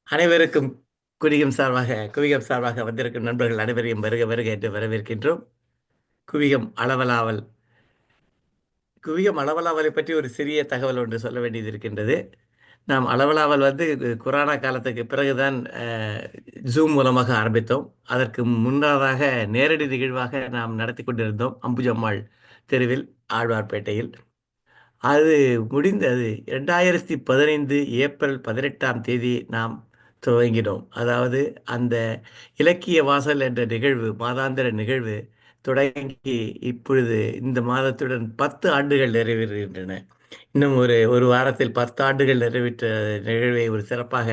அனைவருக்கும் குவிகம் சார்பாக வந்திருக்கும் நண்பர்கள் அனைவரையும் வருக வருக என்று வரவேற்கின்றோம். குவிகம் அளவலாவல் குவிகம் அளவலாவலை பற்றி ஒரு சிறிய தகவல் ஒன்று சொல்ல வேண்டியது இருக்கின்றது. நாம் அளவலாவல் கொரோனா காலத்துக்கு பிறகுதான் ஜூம் மூலமாக ஆரம்பித்தோம். அதற்கு முன்னதாக நேரடி நிகழ்வாக நாம் நடத்தி கொண்டிருந்தோம் அம்புஜம்மாள் தெருவில், ஆழ்வார்பேட்டையில். அது முடிந்தது 2015 ஏப்ரல் 18ஆம் தேதி நாம் துவங்கினோம். அதாவது அந்த இலக்கிய வாசல் என்ற நிகழ்வு, மாதாந்திர நிகழ்வு தொடங்கி இப்பொழுது இந்த மாதத்துடன் 10 ஆண்டுகள் நிறைவேறுகின்றன. இன்னும் ஒரு ஒரு வாரத்தில் 10 ஆண்டுகள் நிறைவேற்ற நிகழ்வை ஒரு சிறப்பாக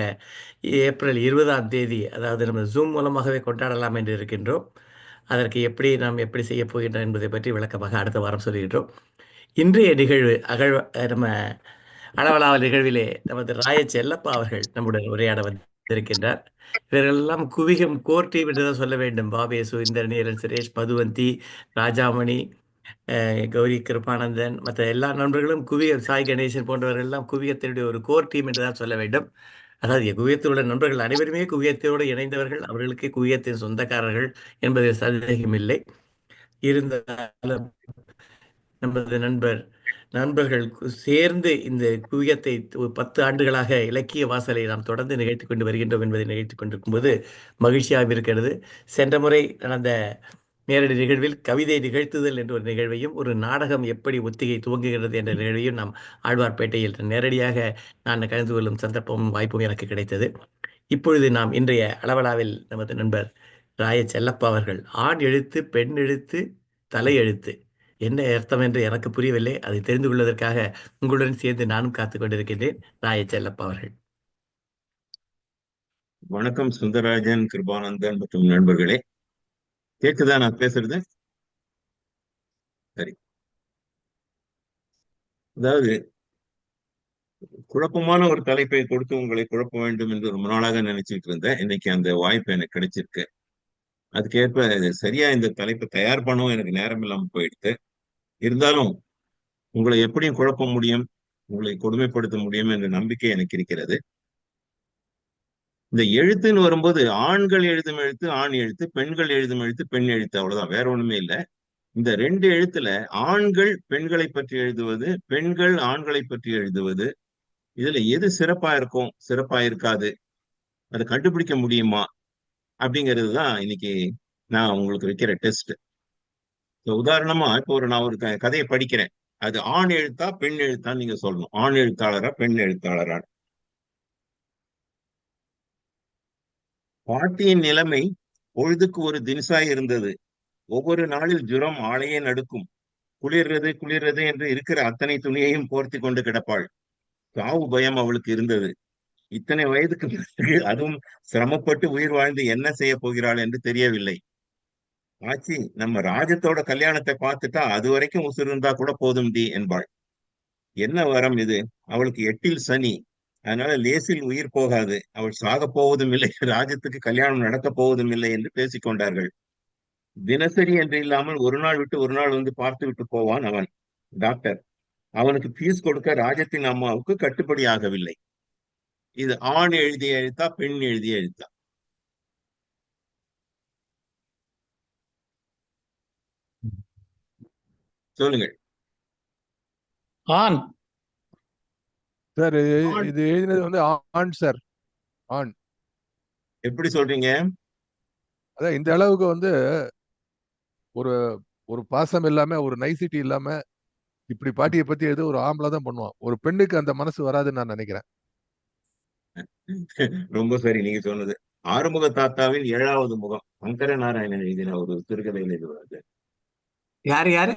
ஏப்ரல் 20ஆம் தேதி, அதாவது நம்ம ஜூம் மூலமாகவே கொண்டாடலாம் என்று இருக்கின்றோம். அதற்கு நாம் எப்படி செய்ய போகின்றோம் என்பதை பற்றி விளக்கமாக அடுத்த வாரம் சொல்கின்றோம். இன்றைய நிகழ்வு நம்ம அளவலாவல் நிகழ்விலே நமது ராய செல்லப்பா அவர்கள் நம்முடன் உரையாட வந்திருக்கின்றார். இவர்களெல்லாம் குவிகம் கோர் டீம் என்றுதான் சொல்ல வேண்டும். பாபேசு, இந்திரநீலன், சுரேஷ், மதுவந்தி, ராஜாமணி, கௌரி கிருபானந்தன், மற்ற எல்லா நண்பர்களும் குவியம், சாய் கணேசன் போன்றவர்கள் எல்லாம் குவியத்தினுடைய ஒரு கோர் டீம் என்றுதான் சொல்ல வேண்டும். அதாவது குவியத்தில் உள்ள நண்பர்கள் அனைவருமே குவியத்தோடு இணைந்தவர்கள், அவர்களுக்கு குவியத்தின் சொந்தக்காரர்கள் என்பதில் சந்தேகமில்லை. இருந்தாலும் நமது நண்பர்கள் சேர்ந்து இந்த குவியத்தை 10 ஆண்டுகளாக இலக்கிய வாசலை நாம் தொடர்ந்து நிகழ்த்தி கொண்டு வருகின்றோம் என்பதை நிகழ்த்தி கொண்டிருக்கும் போது மகிழ்ச்சியாக இருக்கிறது. சென்ற முறை நடந்த நேரடி நிகழ்வில் கவிதை நிகழ்த்துதல் என்ற ஒரு நிகழ்வையும், ஒரு நாடகம் எப்படி ஒத்திகை துவங்குகிறது என்ற நிகழ்வையும் நாம் ஆழ்வார்பேட்டையில் நேரடியாக நான் கலந்து கொள்ளும் சந்தர்ப்பமும் வாய்ப்பும் எனக்கு கிடைத்தது. இப்பொழுது நாம் இன்றைய அளவலாவில் நமது நண்பர் ராய செல்லப்பா அவர்கள் ஆண் எழுத்து, பெண் எழுத்து, தலை எழுத்து என்ன அர்த்தம் என்று எனக்கு புரியவில்லை. அதை தெரிந்து கொள்வதற்காக உங்களுடன் சேர்ந்து நானும் காத்துக் கொண்டிருக்கின்றேன். ராய செல்லப்பா அவர்கள். வணக்கம் சுந்தரராஜன், கிருபானந்தன் மற்றும் நண்பர்களே. கேக்குதா நான் பேசுறது? சரி. அதாவது குழப்பமான ஒரு தலைப்பை கொடுத்து உங்களை குழப்ப வேண்டும் என்று ரொம்ப நாளாக நினைச்சிட்டு இருந்தேன். இன்னைக்கு அந்த வாய்ப்பு எனக்கு கிடைச்சிருக்கு. அதுக்கேற்ப சரியா இந்த தலைப்பை தயார் பண்ணவும் எனக்கு நேரம் இல்லாமல் போயிடுது. இருந்தாலும் உங்களை எப்படியும் குழப்ப முடியும், உங்களை கொடுமைப்படுத்த முடியும் என்ற நம்பிக்கை எனக்கு இருக்கிறது. இந்த எழுத்துன்னு வரும்போது ஆண்கள் எழுதும் எழுத்து ஆண் எழுத்து, பெண்கள் எழுதும் எழுத்து பெண் எழுத்து, அவ்வளவுதான், வேற ஒண்ணுமே இல்லை. இந்த 2 எழுத்துல ஆண்கள் பெண்களை பற்றி எழுதுவது, பெண்கள் ஆண்களை பற்றி எழுதுவது, இதுல எது சிறப்பா இருக்கும், சிறப்பா இருக்காது, அதை கண்டுபிடிக்க முடியுமா அப்படிங்கிறது தான் இன்னைக்கு நான் உங்களுக்கு வைக்கிற டெஸ்ட். உதாரணமா இப்போ நான் ஒரு கதையை படிக்கிறேன். அது ஆண் எழுத்தா பெண் எழுத்தான்னு நீங்க சொல்லணும். ஆண் எழுத்தாளரா பெண் எழுத்தாளரா? பாட்டியின் நிலைமை பொழுதுக்கு ஒரு தினசாய் இருந்தது. ஒவ்வொரு நாளில் ஜுரம் ஆளையே நடுக்கும். குளிர்றது குளிர்றது என்று இருக்கிற அத்தனை துணியையும் போர்த்தி கொண்டு கிடப்பாள். சாவு பயம் அவளுக்கு இருந்தது. இத்தனை வயதுக்கு பிறகு அதுவும் சிரமப்பட்டு உயிர் வாழ்ந்து என்ன செய்ய போகிறாள் என்று தெரியவில்லை. ஆச்சி, நம்ம ராஜத்தோட கல்யாணத்தை பார்த்துட்டா அது வரைக்கும் உசுர் இருந்தா கூட போதும் டி என்பாள். என்ன வரம் இது! அவளுக்கு 8இல் சனி. அதனால லேசில் உயிர் போகாது. அவள் சாக போவதும் இல்லை, ராஜத்துக்கு கல்யாணம் நடக்க போவதும் இல்லை என்று பேசிக்கொண்டார்கள். தினசரி என்று இல்லாமல் ஒரு நாள் விட்டு ஒரு நாள் வந்து பார்த்து விட்டு போவான் அவன், டாக்டர். அவனுக்கு பீஸ் கொடுக்க ராஜத்தின் அம்மாவுக்கு கட்டுப்படி ஆகவில்லை. இது ஆண் எழுதிய எழுத்தா பெண் எழுதிய எழுத்தா? சொல்லுங்கள். ஆண் சார். ஆண். இது எழுதினது ஆண் சார். ஆண். எப்படி சொல்றீங்க? அதான் இந்த அளவுக்கு ஒரு ஒரு பாசம் இல்லாம, ஒரு நைசிட்டி இல்லாம இப்படி பாட்டியை பத்தி எழுத ஒரு ஆம்பளை தான் பண்ணுவான். ஒரு பெண்ணுக்கு அந்த மனசு வராதுன்னு நான் நினைக்கிறேன். ரொம்ப சரி நீங்க சொன்னது. ஆறுமுக தாத்தாவின் 7வது முகம், சங்கர நாராயணன் எழுதின ஒரு சிறுகதையில் எழுதுவாரு. யாரு யாரு?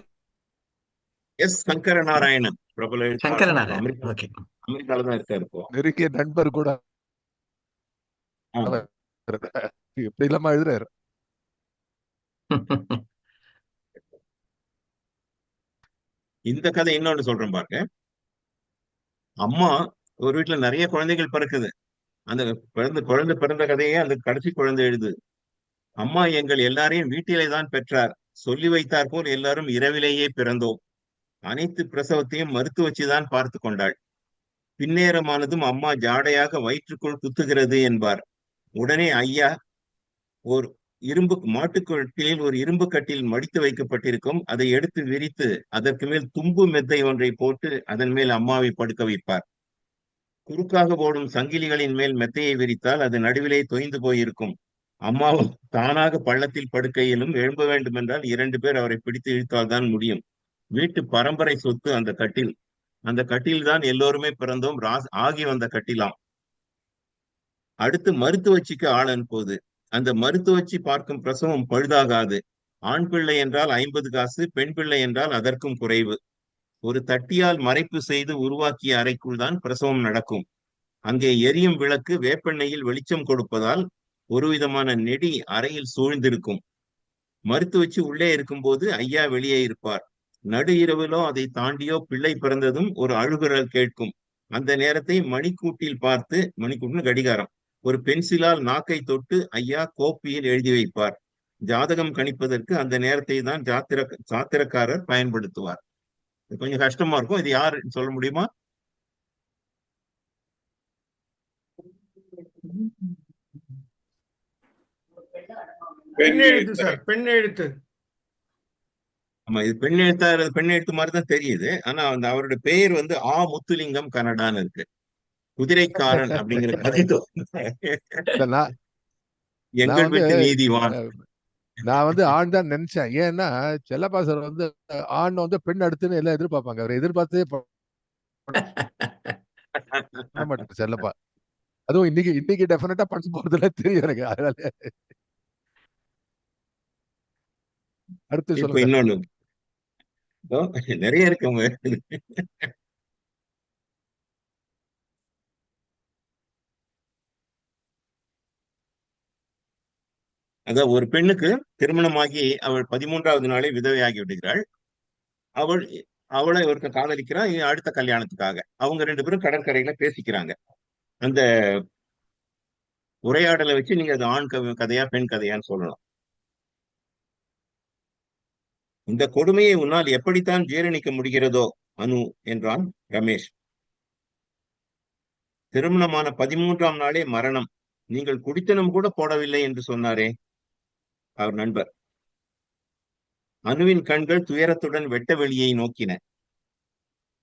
எஸ் சங்கர நாராயணன், பிரபல எழுத்தாளர். சங்கரநாராயணன். America okay. அமெரிக்கால தான் இருக்காரு இப்போ. நெருங்கிய நண்பர் கூட ஆமா. இப்படி இல்லாம எழுதுறாரு. இந்த கதை இன்னொன்னு சொல்றேன் பாருங்க. அம்மா, ஒரு வீட்டுல நிறைய குழந்தைகள் பிறக்குது. அந்த குழந்தை பிறந்த கதையே அந்த கடைசி குழந்தை எழுது. அம்மா எங்கள் எல்லாரையும் வீட்டிலே தான் பெற்றார். சொல்லி வைத்தார் போல் எல்லாரும் இரவிலேயே பிறந்தோம். அனைத்து பிரசவத்தையும் மறுத்து வச்சுதான் பார்த்து கொண்டாள். பின்னேரமானதும் அம்மா ஜாடையாக வயிற்றுக்குள் குத்துகிறது என்பார். உடனே ஐயா ஒரு மாட்டுக்கொட்டிலில் ஒரு இரும்பு கட்டில் மடித்து வைக்கப்பட்டிருக்கும். அதை எடுத்து விரித்து அதற்கு மேல் தும்பு மெத்தை ஒன்றை போட்டு அதன் மேல் அம்மாவை படுக்க வைப்பார். குறுக்காக போடும் சங்கிலிகளின் மேல் மெத்தையை விரித்தால் அது நடுவிலே தொய்ந்து போயிருக்கும். அம்மாவும் தானாக பள்ளத்தில் படுக்கையிலும் எழும்ப வேண்டும் என்றால் 2 பேர் அவரை பிடித்து இழுத்தால் தான் முடியும். வீட்டு பரம்பரை சொத்து அந்த கட்டில். அந்த கட்டில் தான் எல்லோருமே பிறந்தோம் ஆகி வந்த கட்டிலாம். அடுத்து மருத்துவச்சிக்கு ஆள் அனுப்புவது. அந்த மருத்துவச்சி பார்க்கும் பிரசவம் பழுதாகாது. ஆண் பிள்ளை என்றால் 50 காசு, பெண் பிள்ளை என்றால் அதற்கும் குறைவு. ஒரு தட்டியால் மறைப்பு செய்து உருவாக்கிய அறைக்குள் தான் பிரசவம் நடக்கும். அங்கே எரியும் விளக்கு வேப்பெண்ணெயில் வெளிச்சம் கொடுப்பதால் ஒரு விதமான நெடி அறையில் சூழ்ந்திருக்கும். மருத்துவச்சி உள்ளே இருக்கும்போது ஐயா வெளியே இருப்பார். நடு இரவிலோ அதை தாண்டியோ பிள்ளை பிறந்ததும் ஒரு அழுகுரல் கேட்கும். அந்த நேரத்தை மணிக்கூட்டில் பார்த்து, மணிக்கூட்டில் கடிகாரம், ஒரு பென்சிலால் நாக்கை தொட்டு ஐயா கோப்பியில் எழுதி வைப்பார். ஜாதகம் கணிப்பதற்கு அந்த நேரத்தை தான் சாத்திரக்காரர் பயன்படுத்துவார். கொஞ்சம் கஷ்டமா இருக்கும். இது யாரு சொல்ல முடியுமா? பெண் எழுத்து சார், பெண் எழுத்து. ஆமா, இது பெண் எழுத்து மாதிரி தான் தெரியுது. ஆனா அவருடைய பெயர் வந்து முத்துலிங்கம் கனடான்னு இருக்கு. குதிரைக்காரன் அப்படிங்கிற கதை எங்கள் வீட்டு நீதிவான். நான் வந்து ஆண் தான் நினைச்சேன். ஏன்னா செல்லப்பா சார் வந்து ஆண் வந்து பெண் அடுத்துன்னு எல்லாம் எதிர்பார்ப்பாங்க. அவர் எதிர்பார்த்தே பண்ண மாட்டேன் செல்லப்பா. அதுவும் இன்னைக்கு டெஃபினட்டா பண்ண போறதுல தெரியும் எனக்கு. அதனால அடுத்து சொல்லுங்க. இன்னொன்னு நிறைய இருக்குங்க. அதான் ஒரு பெண்ணுக்கு திருமணமாகி அவள் 13வது நாளே விதவையாகி விடுகிறாள். அவளை ஒருக்க காதலிக்கிறான் அடுத்த கல்யாணத்துக்காக. அவங்க 2 பேரும் கடற்கரையில பேசிக்கிறாங்க. அந்த உரையாடலை வச்சு நீங்க அது ஆண் கதையா பெண் கதையான்னு சொல்லலாம். இந்த கொடுமையை உன்னால் எப்படித்தான் ஜீரணிக்க முடிகிறதோ அனு என்றான் ரமேஷ். திருமணமான 13ஆம் நாளே மரணம். நீங்கள் குடித்தனம் கூட போடவில்லை என்று சொன்னாரே அவர் நண்பர். அனுவின் கண்கள் துயரத்துடன் வெட்ட வெளியை நோக்கின.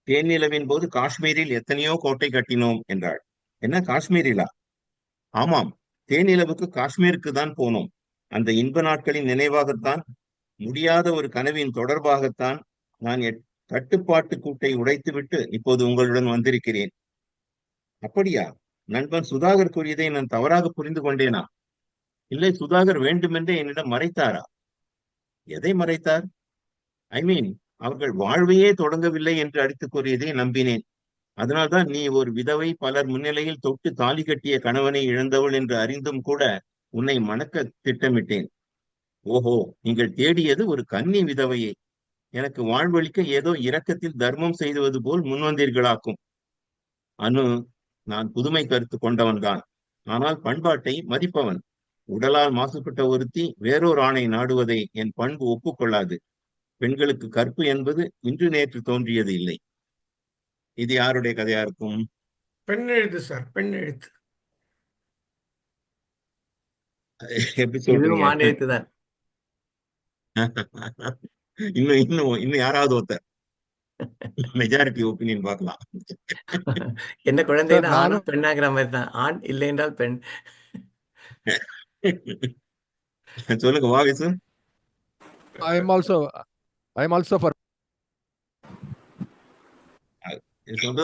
தேனிலவின் போது காஷ்மீரில் எத்தனையோ கோட்டை கட்டினோம் என்றாள். என்ன காஷ்மீரிலா? ஆமாம், தேனிலவுக்கு காஷ்மீருக்கு தான் போனோம். அந்த இன்ப நாட்களின் நினைவாகத்தான், முடியாத ஒரு கனவின் தொடர்பாகத்தான் நான் கட்டுப்பாட்டு கூட்டை உடைத்துவிட்டு இப்போது உங்களுடன் வந்திருக்கிறேன். அப்படியா? நண்பன் சுதாகர் கூறியதை நான் தவறாக புரிந்து கொண்டேனா? இல்லை, சுதாகர் வேண்டுமென்றே என்னிடம் மறைத்தாரா? எதை மறைத்தார்? ஐ மீன், அவர்கள் வாழ்வையே தொடங்கவில்லை என்று அடித்துக் கூறியதை நம்பினேன். அதனால்தான் நீ ஒரு விதவை, பலர் முன்னிலையில் தொட்டு தாலி கட்டிய கணவனை இழந்தவள் என்று அறிந்தும் கூட உன்னை மணக்க திட்டமிட்டேன். ஓஹோ, நீங்கள் தேடியது ஒரு கன்னி விதவையை. எனக்கு வாழ்வழிக்க ஏதோ இரக்கத்தில் தர்மம் செய்துவது போல் முன்வந்தீர்களாக்கும். அனு, நான் புதுமை கருத்து கொண்டவன் தான். ஆனால் பண்பாட்டை மதிப்பவன். உடலால் மாசுபட்ட ஒருத்தி வேறொரு ஆணை நாடுவதை என் பண்பு ஒப்புக்கொள்ளாது. பெண்களுக்கு கற்பு என்பது இன்று நேற்று தோன்றியது இல்லை. இது யாருடைய கதையா இருக்கும்? பெண் எழுத்து சார், பெண் எழுத்து. எப்படி சொல்றீங்க? ஆண் எழுத்து தான். இன்னும் யாராவது ஒருத்தர் மெஜாரிட்டி ஒப்பீனியன் பார்க்கலாம். என்ன குழந்தைன்னா ஆணும் பெண்ணாகிற மாதிரி தான். ஆண் இல்லை என்றால் பெண். சொல்லுங்க வாகிசு. I am also for. சொல்றது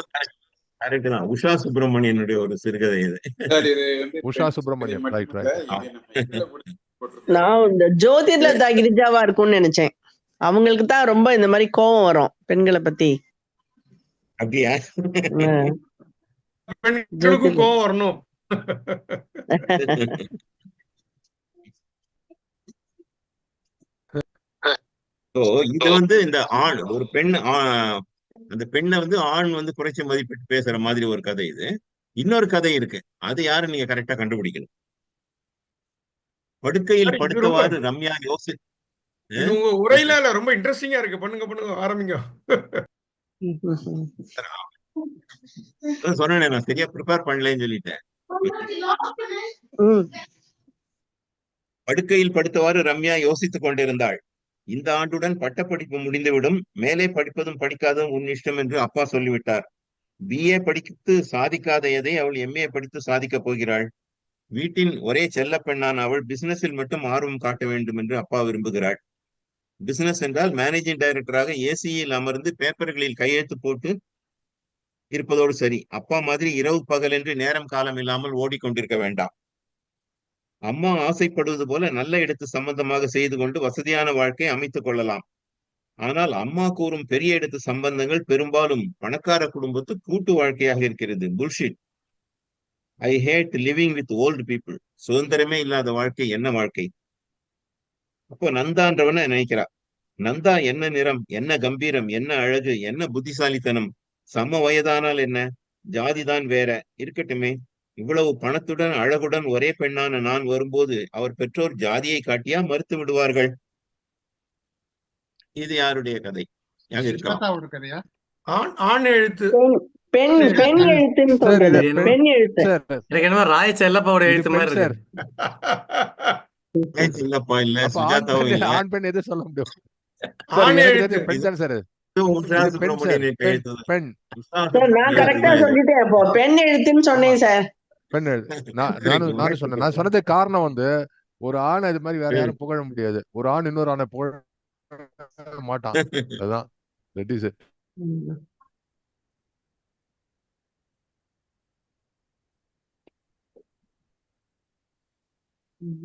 கரெக்ட் தான். உஷா சுப்பிரமணியனுடைய ஒரு சிறுகதை இது. உஷா சுப்பிரமணியம், ரைட். நான் இந்த ஜோதிர்லதா கிரிஜாவா இருக்கும்னு நினைச்சேன். அவங்களுக்கு தான் ரொம்ப இந்த மாதிரி கோபம் வரும் பெண்களை பத்தி. அப்படியா? பெண்களுக்கும் கோபம் வரணும். இது வந்து இந்த ஆண் ஒரு பெண், அந்த பெண்ணை வந்து ஆண் வந்து குறைச்சி மதிப்பிட்டு பேசுற மாதிரி ஒரு கதை இது. இன்னொரு கதை இருக்கு, அது யாரு நீங்க கரெக்டா கண்டுபிடிக்கணும். படுக்கையில் படுத்தவாறு ரம்யா யோசி. உங்க உரையில ரொம்ப இன்ட்ரெஸ்டிங்கா இருக்கு. பண்ணுங்க ஆரம்பிங்க. சொன்னேனே, நான் சரியா ப்ரிப்பேர் பண்ணலன்னு சொல்லிட்டேன். ம். படுக்கையில் படுத்தவாறு ரம்யா யோசித்துக் கொண்டிருந்தாள். இந்த ஆண்டுடன் பட்டப்படிப்பு முடிந்துவிடும், மேலே படிப்பதும் படிக்காததும் உன் இஷ்டம் என்று அப்பா சொல்லிவிட்டார். BA படித்து சாதிக்காத எதை அவள் MA படித்து சாதிக்கப் போகிறாள். வீட்டின் ஒரே செல்ல பெண்ணான அவள் பிசினஸில் மட்டும் ஆர்வம் காட்ட வேண்டும் என்று அப்பா விரும்புகிறாள். பிசினஸ் என்றால் மேனேஜிங் டைரக்டராக ஏசியில் அமர்ந்து பேப்பர்களில் கையெழுத்து போட்டு இருப்பதோடு சரி. அப்பா மாதிரி இரவு பகல் என்று நேரம் காலம் இல்லாமல் ஓடிக்கொண்டிருக்க வேண்டாம். அம்மா ஆசைப்படுவது போல நல்ல இடத்து சம்பந்தமாக செய்து கொண்டு வசதியான வாழ்க்கை அமைத்துக் கொள்ளலாம். ஆனால் அம்மா கூறும் பெரிய இடத்து சம்பந்தங்கள் பெரும்பாலும் பணக்கார குடும்பத்து கூட்டு வாழ்க்கையாக இருக்கிறது. Bullshit. I hate living with old people. சுதந்திரமே இல்லாத வாழ்க்கை என்ன வாழ்க்கை? அப்போ நந்தான்றவன நினைக்கிறா. நந்தா என்ன நிறம், என்ன கம்பீரம், என்ன அழகு, என்ன புத்திசாலித்தனம். சம வயதானால் என்ன, ஜாதிதான் வேற இருக்கட்டுமே. இவ்வளவு பணத்துடன் அழகுடன் ஒரே பெண்ணான நான் வரும்போது அவர் பெற்றோர் ஜாதியை காட்டியா மறுத்து விடுவார்கள்? இது யாருடைய கதை? யாக இருக்கலாம். சுஜாதாவோட கதையா? ஆண் எழுத்து. பெண் பெண் எழுத்துன்னு சார் சொல்றது. இது என்ன? பெண் எழுத்து. சார் எனக்கு என்னமோ ராய செல்லப்பாவோட இது எழுத்து மாதிரி பெண் சார். இருக்கு. இல்லப்பா, இல்ல அப்ப ஆண் சுஜாதாவும் பெண் இல்ல. ஆண் பெண் எதுவும் சொல்ல முடியும் சார். ஆண் எனக்கு எழுத்து. தெரிஞ்ச பெண் தான் சார். உஷா இது பெண் சார். சுப்பிரமணியன் பெண் எழுத்து. பெண் சார் நான் கரெக்டா சொல்லிட்டேன். அப்போ பெண் எழுத்துன்னு சொன்னேன் சார். பெண் நானும் சொன்னேன். நான் சொன்னது காரணம் வந்து ஒரு ஆண் அது மாதிரி வேற யாரும் புகழ முடியாது. ஒரு ஆண் இன்னொரு ஆணை புகழ மாட்டான். அதுதான் தட் இஸ் இட்.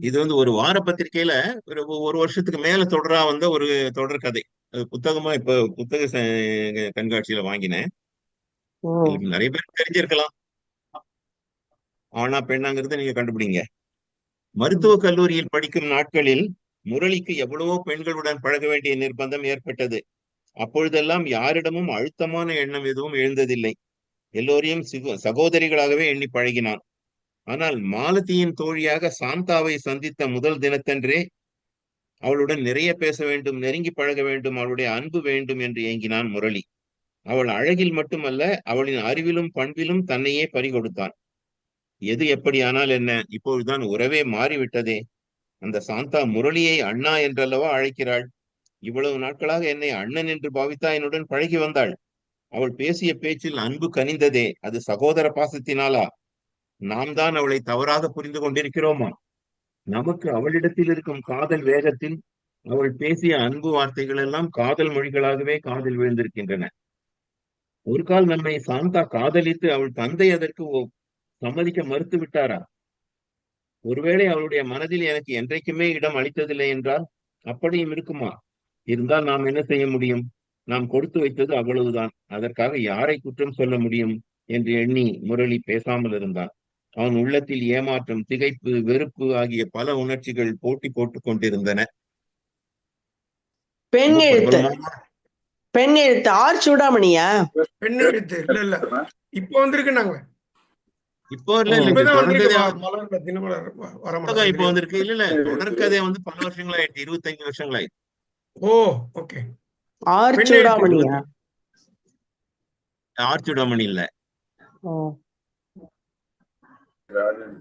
இது வந்து ஒரு வார பத்திரிகையில ஒரு வருஷத்துக்கு மேல தொடரா வந்த ஒரு தொடர் கதை. அது புத்தகமா இப்ப புத்தக கண்காட்சியில வாங்கினேன். நிறைய பேர் தெரிஞ்சிருக்கலாம். ஆனா பெண்ணாங்கிறத நீங்க கண்டுபிடிங்க. மருத்துவக் கல்லூரியில் படிக்கும் நாட்களில் முரளிக்கு எவ்வளவோ பெண்களுடன் பழக வேண்டிய நிர்பந்தம் ஏற்பட்டது. அப்பொழுதெல்லாம் யாரிடமும் அழுத்தமான எண்ணம் எதுவும் எழுந்ததில்லை. எல்லோரையும் சகோதரிகளாகவே எண்ணி பழகினான். ஆனால் மாலதியின் தோழியாக சாந்தாவை சந்தித்த முதல் தினத்தன்றே அவளுடன் நிறைய பேச வேண்டும், நெருங்கி பழக வேண்டும், அவளுடைய அன்பு வேண்டும் என்று ஏங்கினான் முரளி. அவள் அழகில் மட்டுமல்ல, அவளின் அறிவிலும் பண்பிலும் தன்னையே பறிகொடுத்தான். எது எப்படியானால் என்ன, இப்பொழுதுதான் உறவே மாறிவிட்டதே. அந்த சாந்தா முரளியை அண்ணா என்றல்லவா அழைக்கிறாள். இவ்வளவு நாட்களாக என்னை அண்ணன் என்று பாவித்தா என்னுடன் பழகி வந்தாள். அவள் பேசிய பேச்சில் அன்பு கனிந்ததே, அது சகோதர பாசத்தினாலா? நாம் தான் அவளை தவறாக புரிந்து கொண்டிருக்கிறோமா? நமக்கு அவளிடத்தில் இருக்கும் காதல் வேகத்தில் அவள் பேசிய அன்பு வார்த்தைகள் எல்லாம் காதல் மொழிகளாகவே காதில் விழுந்திருக்கின்றன. ஒரு கால் நம்மை சாந்தா காதலித்து அவள் தந்தை அதற்கு சம்மதிக்க மறுத்து விட்டாரா? ஒருவேளை அவளுடைய மனதில் எனக்கு என்றைக்குமே இடம் அளித்ததில்லை என்றால் அப்படியும் இருக்குமா? இருந்தால் நாம் என்ன செய்ய முடியும்? நாம் கொடுத்து வைத்தது அவ்வளவுதான். அதற்காக யாரை குற்றம் சொல்ல முடியும் என்று எண்ணி முரளி பேசாமல் இருந்தான். அவன் உள்ளத்தில் ஏமாற்றம், திகைப்பு, வெறுப்பு ஆகிய பல உணர்ச்சிகள் போட்டி போட்டுக் கொண்டிருந்தன. பெண் எழுத்து. பெண் எழுத்து. ஆர் சூடாமணியா? பெண் எழுத்து. இல்ல இப்ப வந்திருக்கு. நாங்க இப்போ இல்ல வந்திருக்கு. இப்போ வந்திருக்கு. இல்ல தொடர்கதை வந்து பல வருஷங்கள் ஆயிடுச்சு. 25 வருஷங்கள் ஆயிடுச்சு. ஓ, ஓகே. ஆர் சூடாமணியா? ஆர் சூடாமணி இல்ல.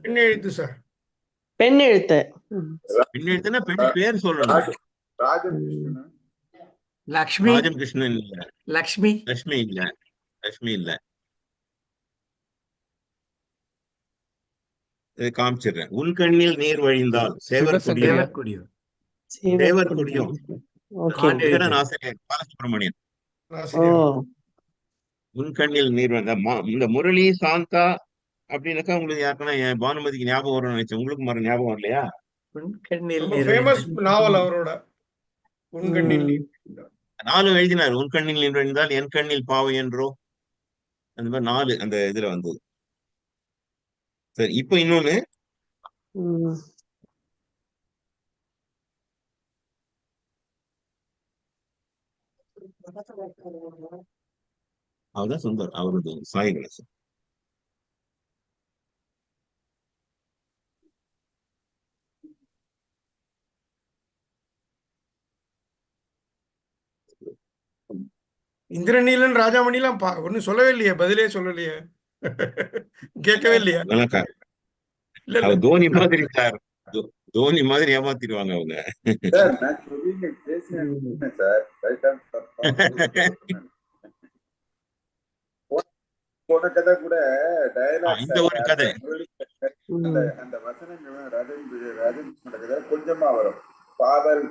பெண் எழுத்து சார். பெண் எழுத்து. பெண் எழுத்துனா பெண் பேர் சொல்லணும். லக்ஷ்மி. ராஜம் கிருஷ்ணன் இல்ல. லக்ஷ்மி. லட்சுமி இல்ல. லட்சுமி இல்ல. காமிச்சிடுறேன். உன் கண்ணில் நீர் வழிந்தால் சேவர் கொடியும். சேவர் கொடியும். ஆசிரியர் பாலசுப்ரமணியன். உன் கண்ணில் நீர் இந்த முரளி சாந்தா அப்படின்னாக்கா உங்களுக்கு யாருக்குன்னா பானுமதிக்கு ஞாபகம் வரும்னு நினைச்சேன். உங்களுக்கு மறு ஞாபகம் வரலையா? நாவல் அவரோட உன் கண்ணில் 4 எழுதினார். உன் கண்ணில் நீர் வழிந்தால், என் கண்ணில் பாவை என்றோ, அந்த மாதிரி 4 அந்த இதுல வந்தது. சரி, இப்ப இன்னொன்னு. அவர்தான் சுந்தர், அவரது சாய் கணேசன். இந்திரநீலன் ராஜாமணிலாம் ஒன்னும் சொல்லவே இல்லையே, பதிலே சொல்லலையே. கேட்கவே இல்லையா? அதெல்லாம் இல்ல இல்ல அவர் தோனி மாதிரி சார். தோனி மாதிரி ஏமாத்திடுவாங்க அவங்க. சார் நான் சொல்லிங்க பேசுறேன் சார். ரைட்டா போன கதை கூட டயலாக் இந்த ஒரு கதை அந்த வசனங்கள் ராஜேந்திர கதை கொஞ்சமா வரும்.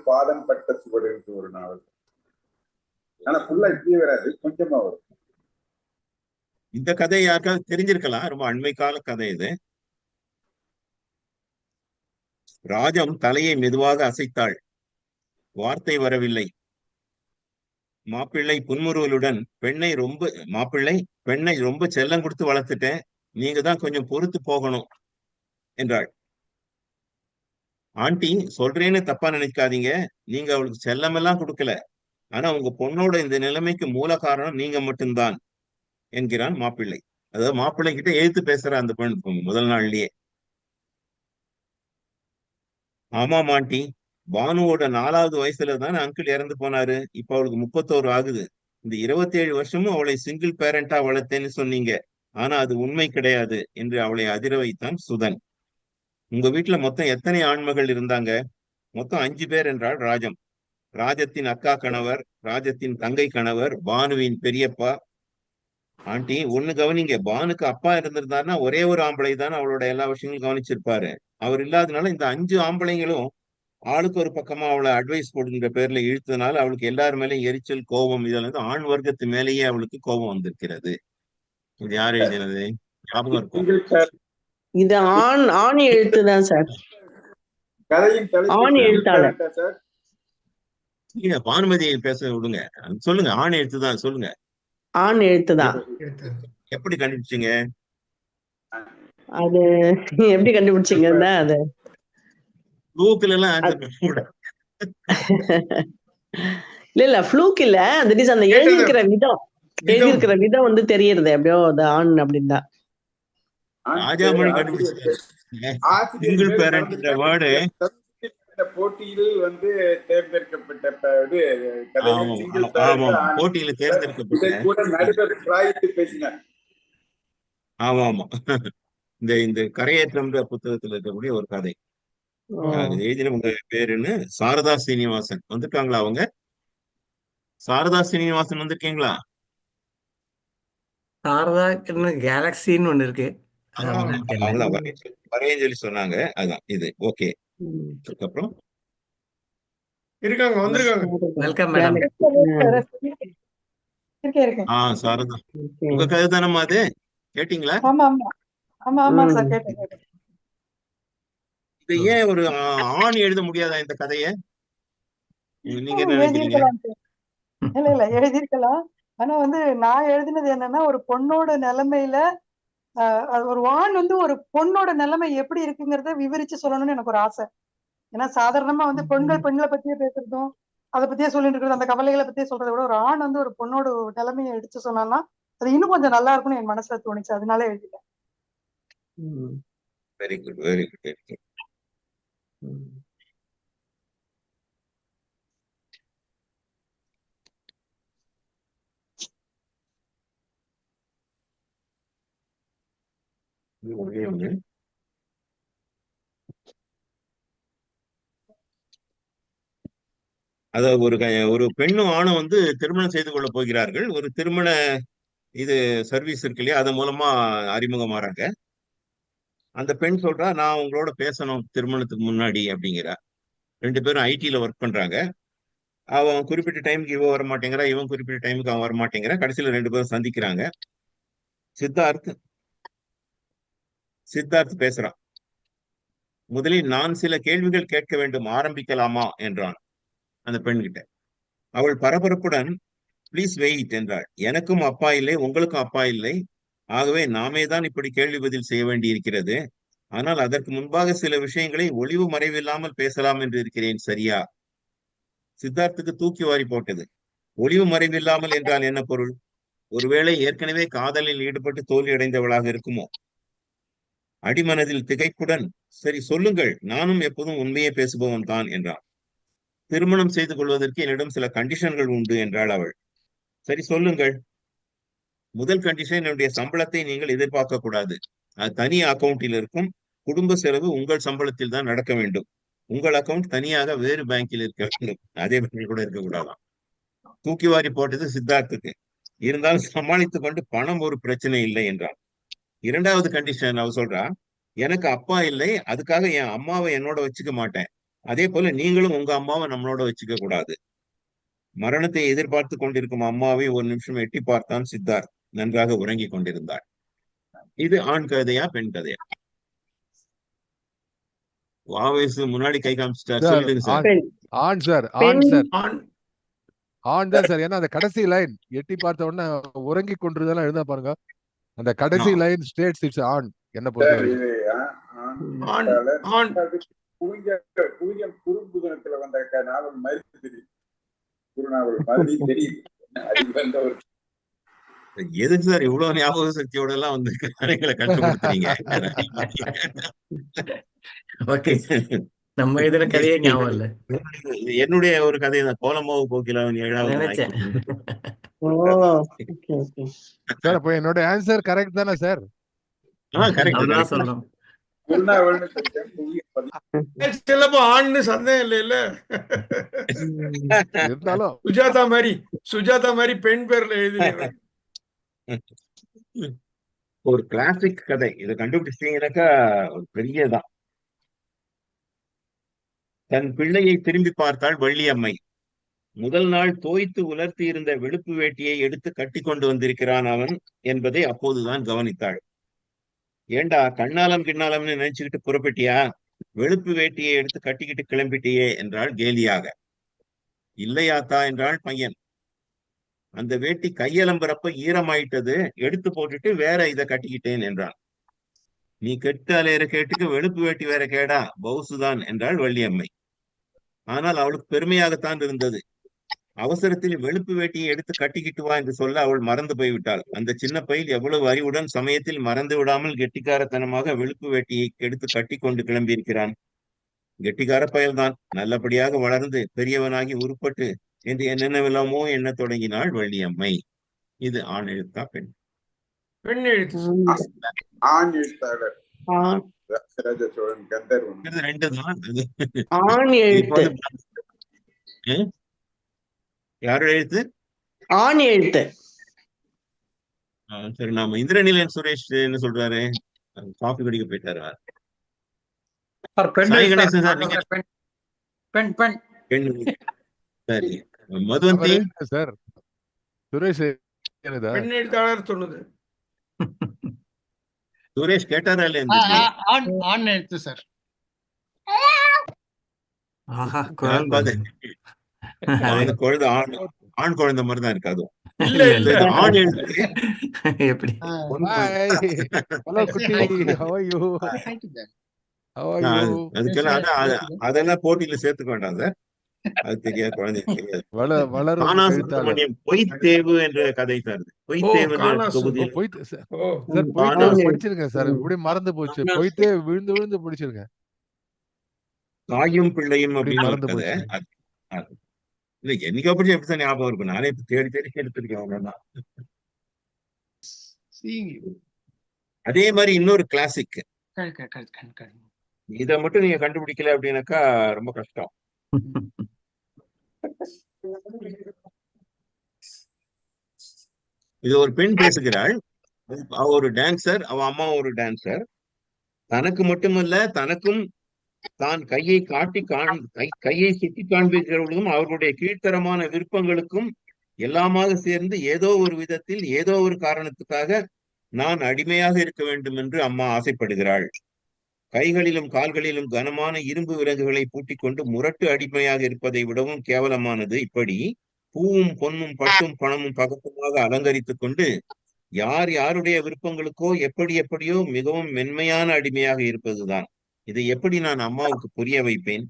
பாதம் பட்ட சுவடு ஒரு நாவல். ஆனா ஃபுல்லா இப்படியே வராது, கொஞ்சமா வரும். இந்த கதை யாருக்காவது தெரிஞ்சிருக்கலாம். ரொம்ப அண்மை கால கதை இது. ராஜம் தலையை மெதுவாக அசைத்தாள். வார்த்தை வரவில்லை. மாப்பிள்ளை புன்முறுவலுடன் பெண்ணை ரொம்ப செல்லம் கொடுத்து வளர்த்துட்டேன், நீங்க தான் கொஞ்சம் பொறுத்து போகணும் என்றாள். ஆண்டி, சொல்றேன்னு தப்பா நினைக்காதீங்க, நீங்க அவளுக்கு செல்லமெல்லாம் கொடுக்கல, ஆனா உங்க பொண்ணோட இந்த நிலைமைக்கு மூல காரணம் நீங்க மட்டும்தான் என்கிறான் மாப்பிள்ளை. அதாவது மாப்பிள்ளை கிட்ட எழுத்து பேசுற அந்த பெண் முதல் நாள்லயே. ஆமாம் ஆண்டி, பானுவோட 4வது வயசுலதான் அங்கிள் இறந்து போனாரு. இப்ப அவளுக்கு 31 ஆகுது. இந்த 27 வருஷமும் அவளை சிங்கிள் பேரண்டா வளர்த்தேன்னு சொன்னீங்க, ஆனா அது உண்மை கிடையாது என்று அவளை அதிர வைத்தான் சுதன். உங்க வீட்டுல மொத்தம் எத்தனை ஆண்மகள் இருந்தாங்க? மொத்தம் 5 பேர் என்றாள் ராஜம். ராஜத்தின் அக்கா கணவர், ராஜத்தின் தங்கை கணவர், பானுவின் பெரியப்பா. ஆண்டி, ஒண்ணு கவனிங்க, பானுக்கு அப்பா இருந்திருந்தாருன்னா ஒரே ஒரு ஆம்பளை தானே அவளோட எல்லா விஷயங்களும் கவனிச்சிருப்பாரு. அவர் இல்லாதனால இந்த 5 ஆம்பளைங்களும் ஆளுக்கு ஒரு பக்கமா அவளை அட்வைஸ் போடுங்கிற பேர்ல இழுத்ததுனால அவளுக்கு எல்லார் மேலேயும் எரிச்சல், கோபம், இதுல இருந்து ஆண் வர்க்கத்து மேலேயே அவளுக்கு கோபம் வந்திருக்கிறது. இது யார் எழுதினது? ஞாபகம் இருக்கும்? இது ஆண் எழுத்துதான் சார். கதையின் ஆண் எழுத்தாளர் சார். நீங்க பானுமதியை பேச விடுங்க, சொல்லுங்க. ஆண் எழுத்துதான், சொல்லுங்க. ஆண் எழுத்துதான். எப்படி கண்டுபிடிச்சீங்க? அது எப்படி கண்டுபிடிச்சீங்கன்னா அது இல்ல ஃப்ளூக் இல்ல, அந்த எழுதியிருக்கிற விதம் வந்து தெரியறது எப்படியோ அது ஆண் அப்படின்னா. ராஜாமணி கண்டுபிடிச்சாரு. சிங்கிள் பேரண்ட் வேர்டு போட்டியில் வந்து தேர்ந்தெடுக்கப்பட்ட போட்டியில தேர்ந்தெடுக்கப்பட்ட பேசினார். ஆமா ஆமா, இந்த கரையேற்றம் புத்தகத்துல இருக்கக்கூடிய ஒரு கதை. எழுதினவங்க பேருன்னு சாரதா சீனிவாசன். வந்துட்டாங்களா அவங்க? சாரதா சீனிவாசன் வந்திருக்கீங்களா? சாரதா கேலக்சின்னு ஒண்ணு இருக்கு, வரையன்னு சொல்லி சொன்னாங்க. அதான் இது. ஓகே, அதுக்கப்புறம் இருக்காங்க, வந்திருக்காங்க. Welcome madam. சாரதா, உங்க கதை தானம்மா அது? கேட்டீங்களா? இது ஏன் ஒரு ஆண் எழுத முடியாதா இந்த கதைய? நீங்க என்ன நினைக்கிறீங்க? இல்ல எழுதிருக்கலாம். ஆனா வந்து நான் எழுதினது என்னன்னா, ஒரு பொண்ணோட நிலைமையில ஒரு ஆண் வந்து ஒரு பொண்ணோட நிலைமை எப்படி இருக்குங்கிறத விவரிச்சு சொல்லணும்னு எனக்கு ஒரு ஆசை. ஏன்னா சாதாரணமா வந்து பெண்களை பத்தியே பேசுறதும் அதை பத்தியே சொல்லிட்டு இருக்கிறது, அந்த கவலைகளை பத்தியே சொல்றதை விட ஒரு ஆண் வந்து ஒரு பொண்ணோட நிலைமையை எடுத்து சொன்னான்னா அது இன்னும் கொஞ்சம் நல்லா இருக்கும்னு என் மனசுல தோணுச்சு. அதனால எழுதிட்டேன். Very good, very good, very good. அதாவது ஒரு பெண்ணும் ஆணும் வந்து திருமணம் செய்து கொள்ள போகிறார்கள். ஒரு திருமண சர்வீஸ் இருக்கு இல்லையா, அது மூலமா அறிமுகமாறாங்க. அந்த பெண் சொல்றா, நான் உங்களோட பேசணும் திருமணத்துக்கு முன்னாடி அப்படிங்கிறா. 2 பேரும் ஐடில ஒர்க் பண்றாங்க. அவன் குறிப்பிட்ட டைமுக்கு இவன் வர மாட்டேங்கிறா, இவன் குறிப்பிட்ட டைமுக்கு அவன் வர மாட்டேங்கிறா. கடைசியில 2 பேரும் சந்திக்கிறாங்க. சித்தார்த் பேசுறான். முதலில் நான் சில கேள்விகள் கேட்க வேண்டும், ஆரம்பிக்கலாமா என்றான் அந்த பெண்கிட்ட. அவள் பரபரப்புடன் ப்ளீஸ் வெயிட் என்றாள். எனக்கும் அப்பா இல்லை, உங்களுக்கும் அப்பா இல்லை, ஆகவே நாமே தான் இப்படி கேள்வி பதில் செய்ய வேண்டி இருக்கிறது. ஆனால் அதற்கு முன்பாக சில விஷயங்களை ஒளிவு மறைவில்லாமல் பேசலாம் என்று இருக்கிறேன், சரியா? சித்தார்த்துக்கு தூக்கி வாரி போட்டது. ஒளிவு மறைவில்லாமல் என்றால் என்ன பொருள்? ஒருவேளை ஏற்கனவே காதலில் ஈடுபட்டு தோல்வி அடைந்தவளாக இருக்குமோ? அடிமனதில் திகைப்புடன், சரி சொல்லுங்கள், நானும் எப்போதும் உண்மையே பேசுபவன் தான் என்றான். திருமணம் செய்து கொள்வதற்கு என்னிடம் சில கண்டிஷன்கள் உண்டு என்றாள் அவள். சரி சொல்லுங்கள். முதல் கண்டிஷன், என்னுடைய சம்பளத்தை நீங்கள் எதிர்பார்க்க கூடாது. அது தனி அக்கவுண்டில் இருக்கும். குடும்ப செலவு உங்கள் சம்பளத்தில் தான் நடக்க வேண்டும். உங்கள் அக்கவுண்ட் தனியாக வேறு பேங்கில் இருக்க வேண்டும். அதே பேங்கில் கூட இருக்கக்கூடாதாம். தூக்கி வாரி போட்டது சித்தார்த்துக்கு. இருந்தாலும் சமாளித்துக் கொண்டு பணம் ஒரு பிரச்சனை இல்லை என்றான். இரண்டாவது கண்டிஷன் அவ சொல்றா, எனக்கு அப்பா இல்லை, அதுக்காக என் அம்மாவை என்னோட வச்சுக்க மாட்டேன். அதே போல நீங்களும் உங்க அம்மாவை நம்மளோட வச்சுக்க கூடாது. மரணத்தை எதிர்பார்த்து கொண்டிருக்கும் அம்மாவை ஒரு நிமிஷம் எட்டி பார்த்தான் சித்தார்த். நன்றாக உறங்கிக் கொண்டிருந்தாள். இது ஆண் கதையா பெண் கதையா? வாவேசு முன்னாடி கை காமிச்சிட்டார். சார் சொல்லிடுங்க சார். ஆண் பெண் ஆண் சார் ஆண் பெண் சார் ஆண் ஆண் தான் சார். ஏன்னா அந்த கடைசி லைன் எட்டி பார்த்த உடனே உறங்கி கொண்டிருந்தெல்லாம் எழுந்தா பாருங்க. அந்த கடைசி ஆ. லைன் ஸ்டேட்ஸ் இட்ஸ் ஆண் என்ன பொறுத்த சார் வரைக்கும். இது ஆண் ஆண் குவியம் குறும்புதனத்துல வந்த நாவல் மாதிரி தெரியும். குறுநாவல் மாதிரி தெரியுது. அது வந்த ஒரு எதுக்கு சார் இவ்வளவு ஞாபக சக்தியோட எல்லாம் வந்து கதைகளை கட்டுப்படுத்துறீங்க? ஓகே, நம்ம இதுல கதையே ஞாபகம் இல்ல. என்னுடைய ஒரு கதை தான், கோலமாவு கோகிலாவின் 7வது நினைச்சேன். நாய்க்குட்டி. ஓ ஓகே ஓகே சார் அப்போ என்னோட ஆன்சர் கரெக்ட் தானே சார்? கரெக்ட் அவ்வளவுதான் கரெக்ட். சொல்லணும். குறுநாவல்னு சொல்லிட்டேன். குவியம் பதிவு. சிலப்போ ஆண்னு சந்தேகம் இல்லை இல்ல. இருந்தாலும் சுஜாதா மாதிரி பெண் பேர்ல எழுதினேன். ஒரு கிளாசிக் கதை. இதை கண்டுபிடிச்சீங்கன்னாக்கா ஒரு பெரியதான். தன் பிள்ளையை திரும்பி பார்த்தாள் வள்ளியம்மை. முதல் நாள் தோய்த்து உலர்த்தி இருந்த வெளுப்பு வேட்டியை எடுத்து கட்டி கொண்டு வந்திருக்கிறான் அவன் என்பதை அப்போதுதான் கவனித்தாள். ஏண்டா கண்ணாலம் கிண்ணாலம்னு நினைச்சுக்கிட்டு புறப்பட்டியா? வெளுப்பு வேட்டியை எடுத்து கட்டிக்கிட்டு கிளம்பிட்டியே என்றாள் கேலியாக. இல்லையாத்தா என்றாள் பையன். அந்த வேட்டி கையலம்புறப்ப ஈரமாயிட்டது, எடுத்து போட்டுட்டு வேற இதை கட்டிக்கிட்டேன் என்றான். நீ கெட்டு அலையிற கேட்டுக்கு வெளுப்பு வேட்டி வேற கேடா, பவுசுதான் என்றாள் வள்ளியம்மை. ஆனால் அவளுக்கு பெருமையாகத்தான் இருந்தது. அவசரத்தில் வெளுப்பு வேட்டியை எடுத்து கட்டிக்கிட்டு வா என்று சொல்ல அவள் மறந்து போய்விட்டாள். அந்த சின்ன பையில் எவ்வளவு அறிவுடன் சமயத்தில் மறந்து விடாமல் கெட்டிக்காரத்தனமாக வெளுப்பு வேட்டியை எடுத்து கட்டி கொண்டு கிளம்பியிருக்கிறான். கெட்டிக்கார பயல்தான். நல்லபடியாக வளர்ந்து பெரியவனாகி உருப்பட்டு என்று என்னென்னவெல்லாமோ எண்ண தொடங்கினாள் வள்ளியம்மை. இது ஆண் எழுத்தா பெண்? பெண் எழுத்து. ஆண் எழுத்தாளர் ஆண் ராஜராஜ சோழன் கந்தர்வன். இது ரெண்டு தான். ஆண் இப்போ எழுத்து யாரோட எழுத்து? ஆண் எழுத்து. சரி, நாம இந்திரநீலன் சுரேஷ் என்ன சொல்றாரு? காஃபி குடிக்க போயிட்டாரா? சாய் கணேசன் சார், நீங்க பெண் பெண் பெண். சரி, மதுவந்தி சார் சுரேஷ் என்னதா? பெண் எழுத்தாளர் சொன்னது. சுரேஷ் கேட்டாரா இல்லையா? ஆண் எழுத்து சார். ஆஹா, குரல் குழந்தை ஆண் குழந்தை மாதிரி தான் இருக்காது. இல்ல இல்ல இது ஆண் எழுத்து. எப்படி? ஹலோ குட்டி, how are you? How are you? அதுக்கெல்லாம் அதெல்லாம் போட்டியில சேர்த்துக்க வேண்டாம் சார். அது தெரியாது, குழந்தைக்கு தெரியாது. வளரும் கானா எழுத்தாளர். சுப்பிரமணியம் பொய்த்தேவு என்ற கதை சார். பொய்த்தேவு கானா தொகுதியில் போயிட்டு சார் ஓ போயிட்டு படிச்சிருக்கேன் சார். இப்படி மறந்து போச்சு. போயிட்டே விழுந்து விழுந்து படிச்சிருக்கேன். தாயும் பிள்ளையும் இப்படி அப்படின்னு ஒரு மறந்து கதை. போச்சு. இல்ல, என்னைக்கு அப்படி எப்படிதான் ஞாபகம் இருக்கும். நானே இப்ப தேடி தேடி எடுத்திருக்கேன் அவ்வளவுதான். அதே மாதிரி இன்னொரு கிளாசிக். இதை மட்டும் நீங்க கண்டுபிடிக்கல அப்படின்னாக்கா ரொம்ப கஷ்டம். இது ஒரு பெண் பேசுகிறாள். அவ ஒரு டான்சர், அவ அம்மா ஒரு டான்சர். தனக்கு மட்டுமல்ல, தனக்கும் தான் கையை காட்டி கையை சுட்டி காண்பிக்கிறவர்களும் அவர்களுடைய கீழ்த்தரமான விருப்பங்களுக்கும் எல்லாமாக சேர்ந்து ஏதோ ஒரு விதத்தில் ஏதோ ஒரு காரணத்துக்காக நான் அடிமையாக இருக்க வேண்டும் என்று அம்மா ஆசைப்படுகிறாள். கைகளிலும் கால்களிலும் கனமான இரும்பு விலங்குகளை பூட்டிக் கொண்டு முரட்டு அடிமையாக இருப்பதை விடவும் கேவலமானது இப்படி பூவும் பொன்னும் பட்டும் பணமும் பகட்டுமாக அலங்கரித்துக் கொண்டு யார் யாருடைய விருப்பங்களுக்கோ எப்படி எப்படியோ மிகவும் மென்மையான அடிமையாக இருப்பதுதான். இதை எப்படி நான் அம்மாவுக்கு புரிய வைப்பேன்?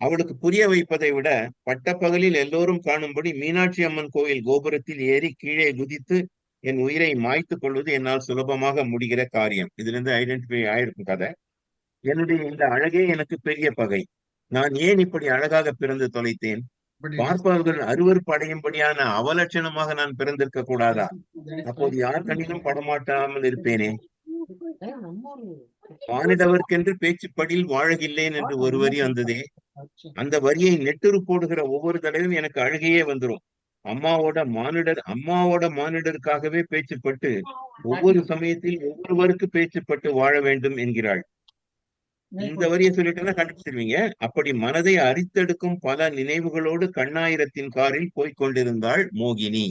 அவளுக்கு புரிய வைப்பதை விட பட்டப்பகலில் எல்லோரும் காணும்படி மீனாட்சி அம்மன் கோயில் கோபுரத்தில் ஏறி கீழே குதித்து என் உயிரை மாய்த்துக் கொள்வது என்னால் சுலபமாக முடிகிற காரியம். இதுல இருந்து ஐடென்டிஃபை ஆயிருக்கும் கதை. என்னுடைய இந்த அழகே எனக்கு பெரிய பகை. நான் ஏன் இப்படி அழகாக பிறந்து தொலைத்தேன்? பார்ப்பவர்கள் அருவருப்பு அடையும்படியான அவலட்சணமாக நான் பிறந்திருக்க கூடாதா? அப்போது யார் கண்ணிலும் படமாட்டாமல் இருப்பேனே. மானிடவர்க்கென்று பேச்சுப்படில் வாழகில்லேன் என்று ஒரு வரி வந்ததே. அந்த வரியை நெட்டுரு போடுகிற ஒவ்வொரு தடவையும் எனக்கு அழுகையே வந்துரும். அம்மாவோட மானிடருக்காகவே பேச்சுப்பட்டு ஒவ்வொரு சமயத்தில் ஒவ்வொருவருக்கு பேச்சுப்பட்டு வாழ வேண்டும் என்கிறாள். இந்த வரியை சொல்லிட்டுன்னா கண்டுபிடிச்சிருவீங்க. அப்படி மனதை அரித்தெடுக்கும் பல நினைவுகளோடு கண்ணாயிரத்தின் காரில் போய்க் கொண்டிருந்தாள் மோகினி.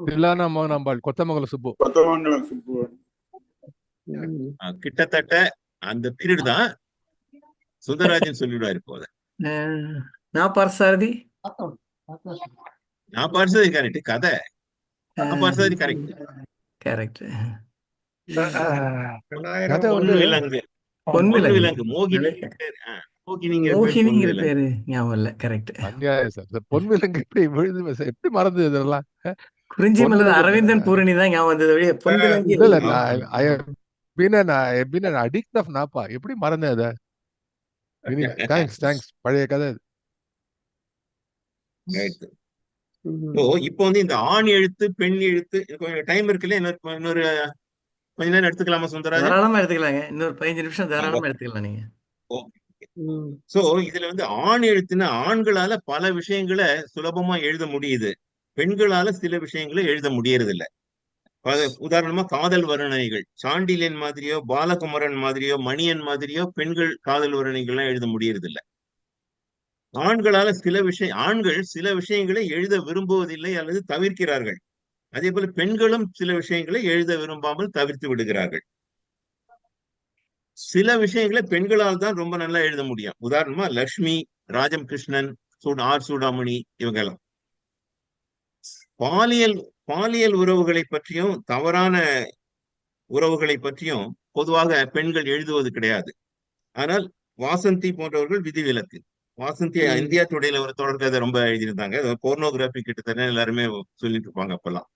தில்லானா மோகனாம்பாள், கொத்தமங்கலம் சுப்பு. கொத்தமங்கலம் சுப்பு. கிட்டத்தட்ட அந்த பீரியட் தான். சுந்தரராஜன் சொல்லிவிடுவாரு போத. நான் பார்சாரதி நான் பார்த்தது கரெக்ட். கதை நான் பார்த்தது கரெக்ட். கரெக்ட். கதை வந்து விலங்கு பொன்விலங்கு விலங்கு மோகினி. மோகினிங்கிற பேரு ஞாபகம் இல்ல. கரெக்ட். அநியாயம் சார். பொன்விலங்கு எப்படி விழுது, எப்படி மறந்தது இதெல்லாம்? குறிஞ்சி மலர் அரவிந்தன் பூரணி தான் ஞாபகம் வந்தது வழியே பொன்விலங்கு இல்ல இல்ல, நான் அடிக்ட் ஆஃப் நாப்பா, எப்படி மறந்தேன் அத? தேங்க்ஸ் பழைய கதை. இப்போ வந்து இந்த ஆண் எழுத்து பெண் எழுத்து கொஞ்சம் டைம் இருக்குல்ல, இன்னொரு கொஞ்ச நேரம் எடுத்துக்கலாமா சுந்தரராஜன்? தாராளமா எடுத்துக்கலாங்க. இன்னொரு 15 நிமிஷம் தாராளமா எடுத்துக்கலாம் நீங்க. சோ இதுல வந்து ஆண் எழுத்துன்னா ஆண்களால பல விஷயங்களை சுலபமா எழுத முடியுது, பெண்களால சில விஷயங்களை எழுத முடியறது இல்ல. உதாரணமா காதல் வர்ணனைகள், சாண்டிலியன் மாதிரியோ பாலகுமரன் மாதிரியோ மணியன் மாதிரியோ பெண்கள் காதல் வர்ணனைகள்லாம் எழுத முடியறது இல்ல. ஆண்களால ஆண்கள் சில விஷயங்களை எழுத விரும்புவதில்லை அல்லது தவிர்க்கிறார்கள். அதே போல பெண்களும் சில விஷயங்களை எழுத விரும்பாமல் தவிர்த்து விடுகிறார்கள். சில விஷயங்களை பெண்களால் தான் ரொம்ப நல்லா எழுத முடியும். உதாரணமா லட்சுமி, ராஜம் கிருஷ்ணன், ஆர் சூடாமணி இவங்கெல்லாம். பாலியல் உறவுகளை பற்றியும் தவறான உறவுகளை பற்றியும் பொதுவாக பெண்கள் எழுதுவது கிடையாது. ஆனால் வாசந்தி போன்றவர்கள் விதிவிலக்கு. வாசந்தி இந்தியா டுடேல ஒரு தொடர்கதை ரொம்ப எழுதியிருந்தாங்க. போர்னோகிராபி கிட்டத்தட்ட எல்லாருமே சொல்லிட்டு இருப்பாங்க அப்பெல்லாம்.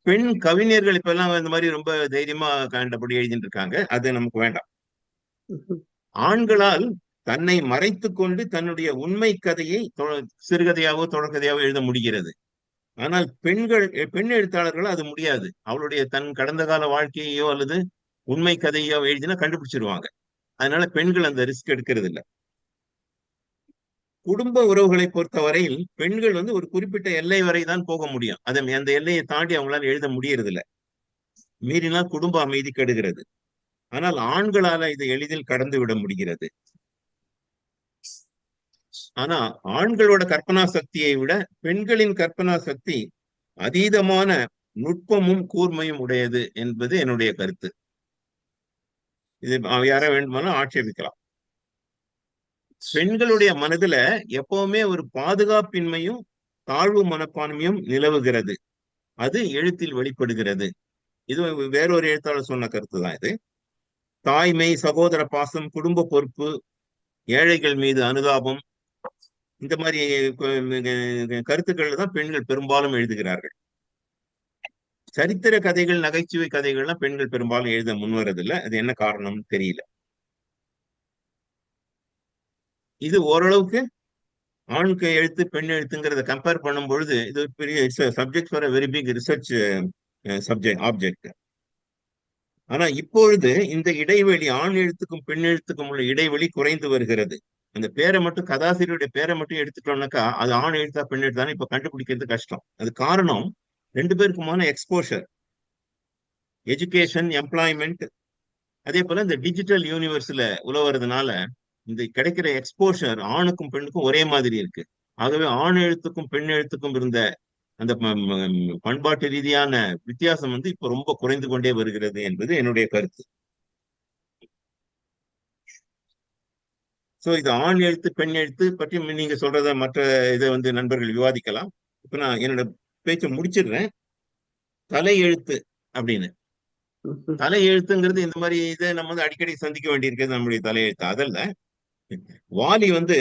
பெண் கவிஞர்கள் இப்ப எல்லாம் இந்த மாதிரி ரொம்ப தைரியமா கண்டபடி எழுதிட்டு இருக்காங்க. அது நமக்கு வேண்டாம். ஆண்களால் தன்னை மறைத்து கொண்டு தன்னுடைய உண்மை கதையை சிறுகதையாவோ தொடர்கதையாவோ எழுத முடிகிறது. ஆனால் பெண் எழுத்தாளர்கள் அது முடியாது. அவளுடைய தன் கடந்த கால வாழ்க்கையோ அல்லது உண்மை கதையோ எழுதினா கண்டுபிடிச்சிருவாங்க. அதனால பெண்கள் அந்த ரிஸ்க் எடுக்கிறது இல்லை. குடும்ப உறவுகளை பொறுத்தவரையில் பெண்கள் வந்து ஒரு குறிப்பிட்ட எல்லை வரை தான் போக முடியும். அந்த எல்லையை தாண்டி அவங்களால எழுத முடியறது இல்லை. மீறினா குடும்ப அமைதி கெடுகிறது. ஆனால் ஆண்களால இதை எளிதில் கடந்து விட முடிகிறது. ஆனா ஆண்களோட கற்பனா சக்தியை விட பெண்களின் கற்பனா சக்தி அதீதமான நுட்பமும் கூர்மையும் உடையது என்பது என்னுடைய கருத்து. இது யார வேண்டுமானாலும் ஆட்சேபிக்கலாம். பெண்களுடைய மனதுல எப்பவுமே ஒரு பாதுகாப்பின்மையும் தாழ்வு மனப்பான்மையும் நிலவுகிறது. அது எழுத்தில் வெளிப்படுகிறது. இது வேறொரு எழுத்தாளர் சொன்ன கருத்து தான் இது. தாய்மை, சகோதர பாசம், குடும்ப பொறுப்பு, ஏழைகள் மீது அனுதாபம், இந்த மாதிரி கருத்துக்கள் தான் பெண்கள் பெரும்பாலும் எழுதுகிறார்கள். சரித்திர கதைகள், நகைச்சுவை கதைகள்லாம் பெண்கள் பெரும்பாலும் எழுத முன்வரதில்லை. அது என்ன காரணம்னு தெரியல. இது ஓரளவுக்கு ஆணுக்கு எழுத்து பெண் எழுத்துங்கிறத கம்பேர் பண்ணும் பொழுது இது பெரிய subject for very big research object. ஆனா இப்பொழுது இந்த இடைவெளி, ஆண் எழுத்துக்கும் பெண் எழுத்துக்கும் உள்ள இடைவெளி குறைந்து வருகிறது. அந்த பேரை மட்டும், கதாசிரியருடைய பேரை மட்டும் எடுத்துட்டோம்னாக்கா அது ஆண் எழுத்தா பெண் எழுத்தான்னு இப்ப கண்டுபிடிக்கிறது கஷ்டம். அது காரணம் ரெண்டு பேருக்குமான எக்ஸ்போஷர், எஜுகேஷன், எம்ப்ளாய்மெண்ட், அதே போல இந்த டிஜிட்டல் யூனிவர்ஸ்ல உலவுறதுனால இந்த கிடைக்கிற எக்ஸ்போஷர் ஆணுக்கும் பெண்ணுக்கும் ஒரே மாதிரி இருக்கு. ஆகவே ஆண் எழுத்துக்கும் பெண் எழுத்துக்கும் இருந்த அந்த பண்பாட்டு ரீதியான வித்தியாசம் வந்து இப்ப ரொம்ப குறைந்து கொண்டே வருகிறது என்பது என்னுடைய கருத்து. சோ இது ஆண் எழுத்து பெண் எழுத்து பற்றி நீங்க சொல்றத மற்ற இதை வந்து நண்பர்கள் விவாதிக்கலாம். இப்ப நான் என்னோட பேச்சை முடிச்சிடுறேன். தலை எழுத்து அப்படின்னு, தலை எழுத்துங்கிறது இந்த மாதிரி இதை நம்ம வந்து அடிக்கடி சந்திக்க வேண்டியிருக்கிறது நம்முடைய தலையெழுத்து. அதல்ல, வாலி வந்து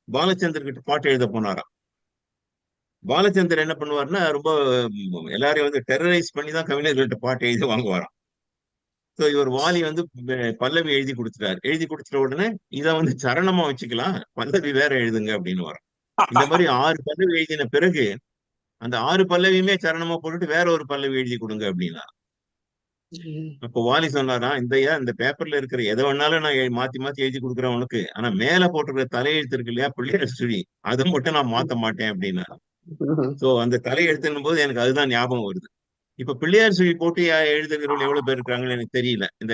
பாலச்சந்தர் கிட்ட பாட்டு எழுத போனாராம். பாலச்சந்தர் என்ன பண்ணுவாருன்னா ரொம்ப எல்லாரையும் வந்து டெரரைஸ் பண்ணி தான் கவிஞர்கள்ட்ட பாட்டு எழுதி வாங்குவாராம். சோ இவர் வாலி வந்து பல்லவி எழுதி கொடுத்துட்டாரு. எழுதி கொடுத்துட்ட உடனே இதை வந்து சரணமா வச்சுக்கலாம், பல்லவி வேற எழுதுங்க அப்படின்னு வரும். இந்த மாதிரி 6 பல்லவி எழுதின பிறகு அந்த 6 பல்லவியுமே சரணமா போட்டுட்டு வேற ஒரு பல்லவி எழுதி கொடுங்க அப்படின்னா. அப்போ வாலி சொன்னாரா, இந்த பேப்பர்ல இருக்கிற எதை வேணாலும் நான் மாத்தி மாத்தி எழுதி கொடுக்குறேன் உனக்கு, ஆனா மேல போட்டிருக்கிற தலையெழுத்து இருக்கு இல்லையா, பிள்ளையார் சுழி, அதை மட்டும் நான் மாத்த மாட்டேன் அப்படின்னா. சோ அந்த தலையெழுத்துன்னும் போது எனக்கு அதுதான் ஞாபகம் வருது. இப்ப பிள்ளையார் சுழி போட்டு எழுதுகிறவர்கள் எவ்வளவு பேர் இருக்காங்கன்னு எனக்கு தெரியல. இந்த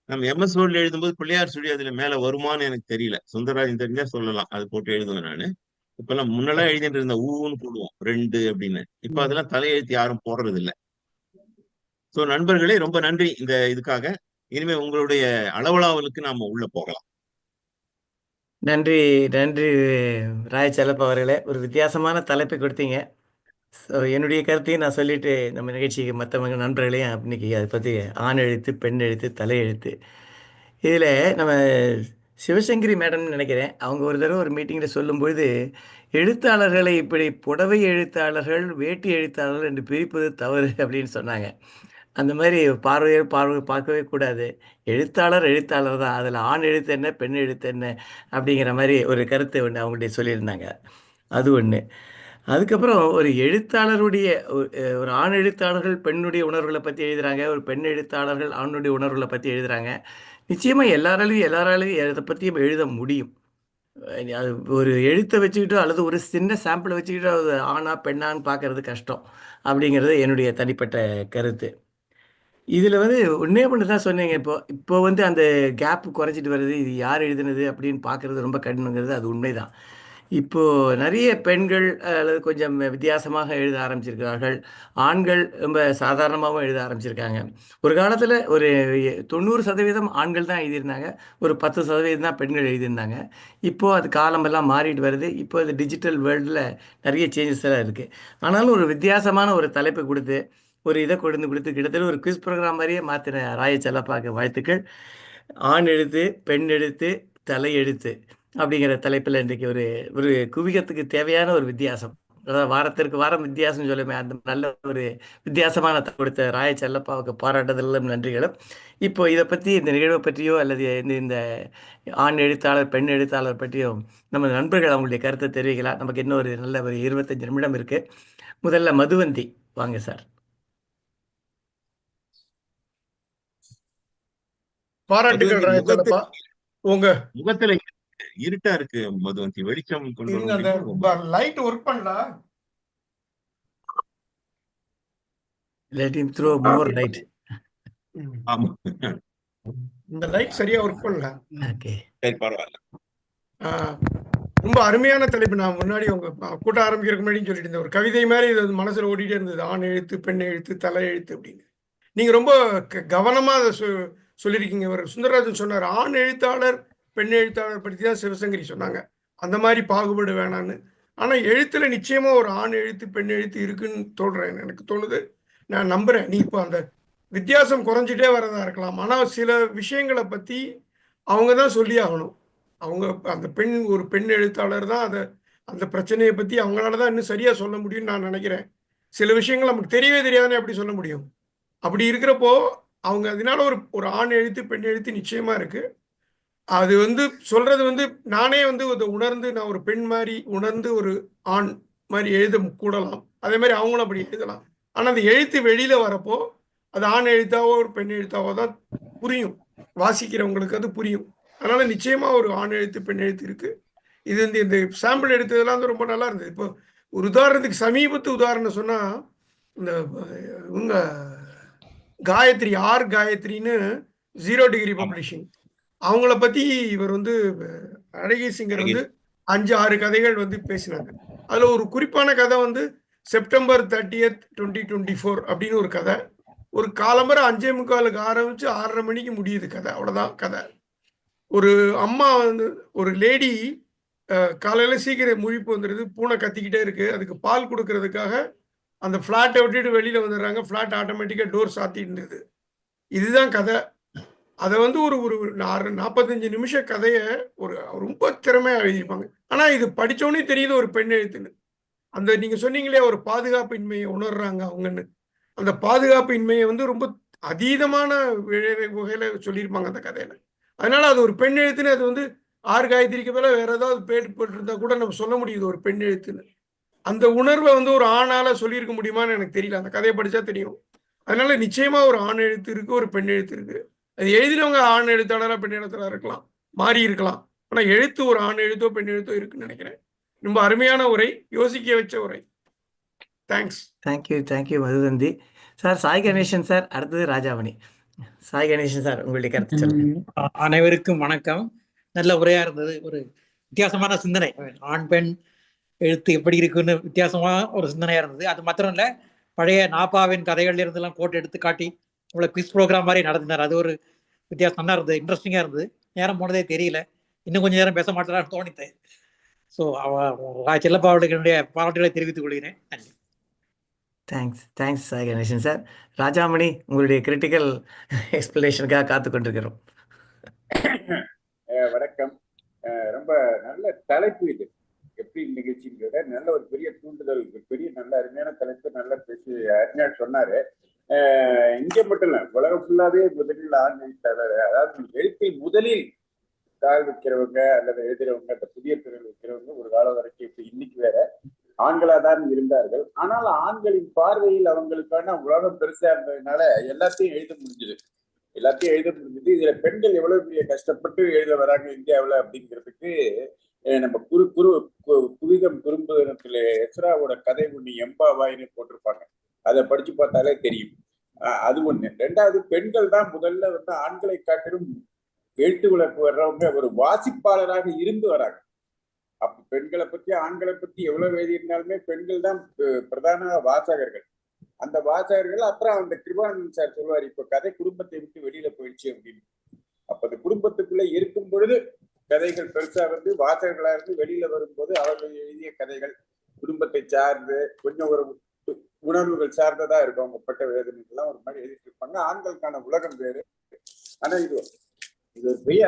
நம்ம MS வேர்ட்ல எழுதும்போது பிள்ளையார் சுழி அதுல மேல வருமானு எனக்கு தெரியல. சுந்தரராஜன் தெரிஞ்சா சொல்லலாம், அது போட்டு எழுதுவேன் நானு. இப்பெல்லாம் முன்னெல்லாம் எழுதிட்டு இருந்த ஊன்னு போடுவோம் 2 அப்படின்னு. இப்ப அதெல்லாம் தலையெழுத்து யாரும் போடுறது இல்லை. சோ நண்பர்களே, ரொம்ப நன்றி இந்த இதுக்காக. இனிமே உங்களுடைய அளவலாவலுக்கு நாம உள்ள போகலாம். நன்றி நன்றி ராய் செல்லப்பா அவர்களே, ஒரு வித்தியாசமான தலைப்பை கொடுத்தீங்க. ஸோ என்னுடைய கருத்தையும் நான் சொல்லிட்டு நம்ம நிகழ்ச்சிக்கு மற்றவங்க நண்பர்களையும் இன்னைக்கு அதை பற்றி ஆண் எழுத்து, பெண் எழுத்து, தலையெழுத்து, இதில் நம்ம சிவசங்கரி மேடம்னு நினைக்கிறேன், அவங்க ஒரு தடவை ஒரு மீட்டிங்கில் சொல்லும்பொழுது, எழுத்தாளர்களை இப்படி புடவை எழுத்தாளர்கள், வேட்டி எழுத்தாளர்கள் என்று பிரிப்பது தவறு அப்படின்னு சொன்னாங்க. அந்த மாதிரி பார்வை பார்க்கவே கூடாது. எழுத்தாளர் எழுத்தாளர் தான், அதில் ஆண் எழுத்து என்ன, பெண் எழுத்து என்ன அப்படிங்கிற மாதிரி ஒரு கருத்தை ஒன்று அவங்கள்ட்ட சொல்லியிருந்தாங்க. அது ஒன்று. அதுக்கப்புறம் ஒரு எழுத்தாளருடைய ஒரு ஆண் எழுத்தாளர்கள் பெண்ணுடைய உணர்வுகளை பற்றி எழுதுகிறாங்க, ஒரு பெண் எழுத்தாளர்கள் ஆணுடைய உணர்வுகளை பற்றி எழுதுகிறாங்க. நிச்சயமாக எல்லாராலையும் எதை பற்றியும் எழுத முடியும். அது ஒரு எழுத்தை வச்சுக்கிட்டு அல்லது ஒரு சின்ன சாம்பிளை வச்சுக்கிட்டு அது ஆணா பெண்ணான்னு பார்க்கறது கஷ்டம் அப்படிங்கிறது என்னுடைய தனிப்பட்ட கருத்து. இதில் வந்து ஒன்றே ஒன்று தான் சொன்னீங்க. இப்போ வந்து அந்த கேப் குறைச்சிட்டு வருது, இது யார் எழுதுனது அப்படின்னு பார்க்குறது ரொம்ப கடினங்கிறது அது உண்மைதான். இப்போது நிறைய பெண்கள் அல்லது கொஞ்சம் வித்தியாசமாக எழுத ஆரம்பிச்சிருக்கிறார்கள். ஆண்கள் ரொம்ப சாதாரணமாகவும் எழுத ஆரம்பிச்சிருக்காங்க. ஒரு காலத்தில் ஒரு 90% ஆண்கள் தான் எழுதியிருந்தாங்க, ஒரு 10% தான் பெண்கள் எழுதியிருந்தாங்க. இப்போது அது காலமெல்லாம் மாறிட்டு வருது. இப்போ அது டிஜிட்டல் வேர்ல்டில் நிறைய சேஞ்சஸ் எல்லாம் இருக்குது. ஆனாலும் ஒரு வித்தியாசமான ஒரு தலைப்பை கொடுத்து ஒரு இதை கொடுத்து கிட்டத்தட்ட ஒரு குவிஸ் ப்ரோக்ராம் மாதிரியே மாற்றின ராய செல்லப்பாக்கு வாழ்த்துக்கள். ஆண் எழுத்து, பெண் எழுத்து, தலை எழுத்து அப்படிங்கிற தலைப்பில் இன்றைக்கு ஒரு ஒரு குவிகத்துக்கு தேவையான ஒரு வித்தியாசம், அதாவது வாரத்திற்கு வாரம் வித்தியாசம் சொல்லுமே, அந்த நல்ல ஒரு வித்தியாசமான கொடுத்த ராய செல்லப்பாவுக்கு பாராட்டுதலும் நன்றிகளும். இப்போ இதை பற்றி, இந்த நிகழ்வை பற்றியோ அல்லது இந்த ஆண் எழுத்தாளர் பெண் எழுத்தாளர் பற்றியோ நம்ம நண்பர்கள் அவங்களுடைய கருத்தை தெரிவிக்கலாம். நமக்கு இன்னும் ஒரு நல்ல ஒரு 25 நிமிடம் இருக்குது. முதல்ல மதுவந்தி வாங்க சார். பாராட்டுகள் ராய செல்லப்பா. உங்க முகத்துல இருட்டா இருக்கு மதுவந்தி, வெளிச்சம் கொண்டு வர அந்த முடியுமா? லைட் ஒர்க் பண்ணல. Let him throw more light. ஆமா, இந்த லைட் சரியா ஒர்க் பண்ணல. Okay. சரி, பரவாயில்ல. ரொம்ப அருமையான தலைப்பு. நான் முன்னாடி உங்க கூட்டம் ஆரம்பிக்கிறதுக்கு முன்னாடி சொல்லிட்டு இருந்தேன், ஒரு கவிதை மாதிரி இது மனசுல ஓடிட்டே இருந்தது, ஆண் எழுத்து, பெண் எழுத்து, தலை எழுத்து அப்படின்னு. நீங்க ரொம்ப கவனமா அதை சொல்லியிருக்கீங்க. ஒரு சுந்தரராஜன் சொன்னார், ஆண் எழுத்தாளர் பெண் எழுத்தாளர் பற்றி தான் சிவசங்கரி சொன்னாங்க, அந்த மாதிரி பாகுபாடு வேணான்னு. ஆனா எழுத்துல நிச்சயமா ஒரு ஆண் எழுத்து பெண் எழுத்து இருக்குன்னு தோன்றேன், எனக்கு தோணுது, நான் நம்புறேன். நீ இப்போ அந்த வித்தியாசம் குறைஞ்சிட்டே வரதா இருக்கலாம், ஆனா சில விஷயங்களை பத்தி அவங்க தான் சொல்லி ஆகணும். அவங்க அந்த ஒரு பெண் எழுத்தாளர் தான் அந்த பிரச்சனையை பத்தி அவங்களால தான் இன்னும் சரியா சொல்ல முடியும்னு நான் நினைக்கிறேன். சில விஷயங்கள் நமக்கு தெரியவே தெரியாதுன்னு எப்படி சொல்ல முடியும்? அப்படி இருக்கிறப்போ அவங்க அதனால ஒரு ஆண் எழுத்து பெண் எழுத்து நிச்சயமா இருக்கு. அது வந்து சொல்றது வந்து நானே வந்து உணர்ந்து, நான் ஒரு பெண் மாதிரி உணர்ந்து ஒரு ஆண் மாதிரி எழுத கூடலாம், அதே மாதிரி அவங்களும் அப்படி எழுதலாம். ஆனா அந்த எழுத்து வெளியில வரப்போ அது ஆண் எழுத்தாவோ ஒரு பெண் எழுத்தாவோ தான் புரியும், வாசிக்கிறவங்களுக்கு அது புரியும். அதனால நிச்சயமா ஒரு ஆண் எழுத்து பெண் எழுத்து இருக்கு. இது வந்து இந்த சாம்பிள் எடுத்ததெல்லாம் வந்து ரொம்ப நல்லா இருந்தது. இப்போ ஒரு உதாரணத்துக்கு சமீபத்து உதாரணம் சொன்னா, இந்த இவங்க காயத்ரி, காயத்ரின்னு 0 டிகிரி பப்ளிஷிங், அவங்கள பத்தி இவர் வந்து அழகி சிங்கர் வந்து 5-6 கதைகள் வந்து பேசினாங்க. அதுல ஒரு குறிப்பான கதை வந்து செப்டம்பர் 30th 2024 அப்படின்னு ஒரு கதை. ஒரு காலம்பரை 5:45 ஆரம்பிச்சு 6:30 மணிக்கு முடியுது கதை, அவ்வளவுதான் கதை. ஒரு அம்மா வந்து, ஒரு லேடி காலையில சீக்கிரம் முழிப்பு வந்துடுது, பூனை கத்திக்கிட்டே இருக்கு, அதுக்கு பால் கொடுக்கறதுக்காக அந்த ஃபிளாட்டை விட்டுட்டு வெளியில வந்துடுறாங்க, ஃபிளாட் ஆட்டோமேட்டிக்கா டோர் சாத்திட்டு. இதுதான் கதை. அதை வந்து ஒரு 45 நிமிஷம் கதையை ரொம்ப திறமையா எழுதியிருப்பாங்க. ஆனா இது படிச்சோடனே தெரியுது ஒரு பெண் எழுத்துன்னு. அந்த நீங்க சொன்னீங்களே ஒரு பாதுகாப்பின்மையை உணர்றாங்க அவங்கன்னு, அந்த பாதுகாப்பின்மையை வந்து ரொம்ப அதீதமான வகையில சொல்லியிருப்பாங்க அந்த கதையில. அதனால அது ஒரு பெண் எழுத்துன்னு அது வந்து ஆறு காயத்திரிக்கு மேல வேற ஏதாவது பேர் போட்டிருந்தா கூட நம்ம சொல்ல முடியுது ஒரு பெண் எழுத்துன்னு. அந்த உணர்வை வந்து ஒரு ஆணால சொல்லியிருக்க முடியுமான்னு எனக்கு தெரியல. அந்த கதையை படிச்சா தெரியும். அதனால நிச்சயமா ஒரு ஆண் எழுத்து இருக்கு, ஒரு பெண் எழுத்து இருக்கு. அது எழுதினவங்க ஆண் எழுத்தாளரா பெண் எழுத்தாளரா இருக்கலாம், மாறி இருக்கலாம். ஆனா எழுத்து ஒரு ஆண் எழுத்தோ பெண் எழுத்தோ இருக்குன்னு நினைக்கிறேன். ரொம்ப அருமையான உரை, யோசிக்க வச்ச உரை. Thanks. Thank you Madhuvanti sir. Sai Ganesan sir, அடுத்தது ராஜாமணி. சாய் கணேசன் சார், உங்களுடைய கருத்து சொல்லுங்க. அனைவருக்கும் வணக்கம். நல்ல உரையா இருந்தது. ஒரு வித்தியாசமான சிந்தனை, ஆண் பெண் எழுத்து எப்படி இருக்குன்னு வித்தியாசமான ஒரு சிந்தனையா இருந்தது. அது மாத்திரம் இல்ல, பழைய நாப்பாவின் கதைகள்ல இருந்தெல்லாம் கோட் எடுத்து காட்டி இவ்வளவு குவிஸ் ப்ரோக்ராம் மாதிரி நடத்தினார். அது ஒரு வித்தியாசமா இருந்தது, இன்ட்ரெஸ்டிங்கா இருந்தது. நேரம் போனதே தெரியல. இன்னும் கொஞ்சம் நேரம் பேச மாட்டேறான்னு தோணித்து. ஸோ செல்லப்பாவுடைய என்னுடைய பாராட்டுகளை தெரிவித்துக் கொள்கிறேன். நன்றி. Thanks Sai Ganesan sir. ராஜாமணி, உங்களுடைய கிரிட்டிக்கல் எக்ஸ்பிளனேஷனுக்காக காத்து கொண்டிருக்கிறோம். வணக்கம். ரொம்ப நல்ல தலைப்பு இது. எப்படி நிகழ்ச்சிங்கிறத நல்ல ஒரு பெரிய தூண்டுதல், பெரிய நல்ல அருமையான தலைப்பு, நல்லா பேசி அறிஞர் சொன்னாரு. இங்க மட்டும் இல்ல, உலகம் ஃபுல்லாவே முதலில் ஆண் எழுத்தாளர், அதாவது எழுத்தில் முதலில் கால் வைக்கிறவங்க அல்லது எழுதுறவங்க, அந்த புதிய துறையில் வைக்கிறவங்க ஒரு காலம் வரைக்கும் இப்ப இன்னைக்கு வேற ஆண்களா தான் இருந்தார்கள். ஆனால் ஆண்களின் பார்வையில் அவங்களுக்கான உலகம் பெருசா இருந்ததுனால எல்லாத்தையும் எழுத முடிஞ்சது. இதுல பெண்கள் எவ்வளவு பெரிய கஷ்டப்பட்டு எழுத வராங்க இந்தியாவுல அப்படிங்கிறதுக்கு நம்ம குவிகம் குறும்பு தினத்துல எஸ்ராவோட கதை ஒண்ணு எம்பாவாயின்னு போட்டிருப்பாங்க. அதை படிச்சு பார்த்தாலே தெரியும். அது ஒண்ணு. ரெண்டாவது, பெண்கள் தான் முதல்ல வந்து ஆண்களை காட்டிலும் எழுத்துக்களுக்கு வர்றவங்க ஒரு வாசிப்பாளராக இருந்து வராங்க. அப்ப பெண்களை பத்தி ஆண்களை பத்தி எவ்வளவு எழுதியிருந்தாலுமே பெண்கள் தான் பிரதான வாசகர்கள். அந்த வாசகர்கள் அப்புறம் அந்த கிருபானந்தன் சார் சொல்லுவார், இப்ப கதை குடும்பத்தை விட்டு வெளியில போயிடுச்சு அப்படின்னு. அப்ப அந்த குடும்பத்துக்குள்ள இருக்கும் பொழுது கதைகள் பெருசா வந்து வாசகர்களா இருந்து வெளியில வரும்போது அவர்கள் எழுதிய கதைகள் குடும்பத்தை சார்ந்து கொஞ்சம் ஒரு உணர்வுகள் சார்ந்ததா இருக்கும். அவங்க பட்ட வேதனைகள்லாம் ஒரு மாதிரி எழுதிட்டு இருப்பாங்க. ஆண்களுக்கான உலகம் வேறு. ஆனா இது பெரிய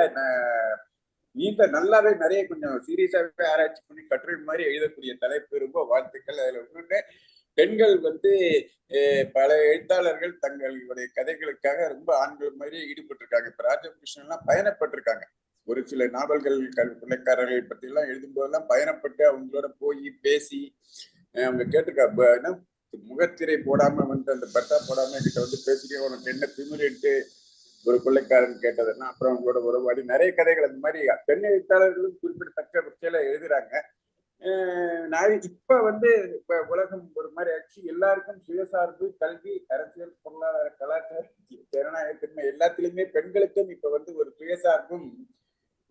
நீண்ட நல்லாவே நிறைய கொஞ்சம் சீரியஸாவே ஆராய்ச்சி பண்ணி கட்டுரை மாதிரி எழுதக்கூடிய தலைப்பு. ரொம்ப வாழ்த்துக்கள். அதுல ஒண்ணு, பெண்கள் வந்து பல எழுத்தாளர்கள் தங்களுடைய கதைகளுக்காக ரொம்ப ஆண்கள் மாதிரி ஈடுபட்டிருக்காங்க. இப்ப ராஜகிருஷ்ணன் எல்லாம் பயணப்பட்டிருக்காங்க. ஒரு சில நாவல்கள் பிள்ளைக்காரர்களை பத்தி எல்லாம் எழுதும் போதெல்லாம் பயணப்பட்டு அவங்களோட போய் பேசி அவங்க கேட்டிருக்கா, முகத்திரை போடாம வந்து அந்த பட்டா போடாம கிட்ட வந்து பேசிட்டு உனக்கு என்ன திமிருட்டு ஒரு கொள்ளைக்காரன் கேட்டதுன்னா அப்புறம் அவங்களோட உறவாடி நிறைய கதைகள் அந்த மாதிரி பெண் எழுத்தாளர்களும் குறிப்பிடத்தக்க வகையில எழுதுறாங்க. இப்ப வந்து இப்ப உலகம் ஒரு மாதிரி ஆச்சு. எல்லாருக்கும் சுயசார்பு, கல்வி, அரசியல், பொருளாதார, கலாச்சாரம், ஜனநாயகத்தின்மை எல்லாத்திலுமே பெண்களுக்கும் இப்ப வந்து ஒரு சுயசார்பும்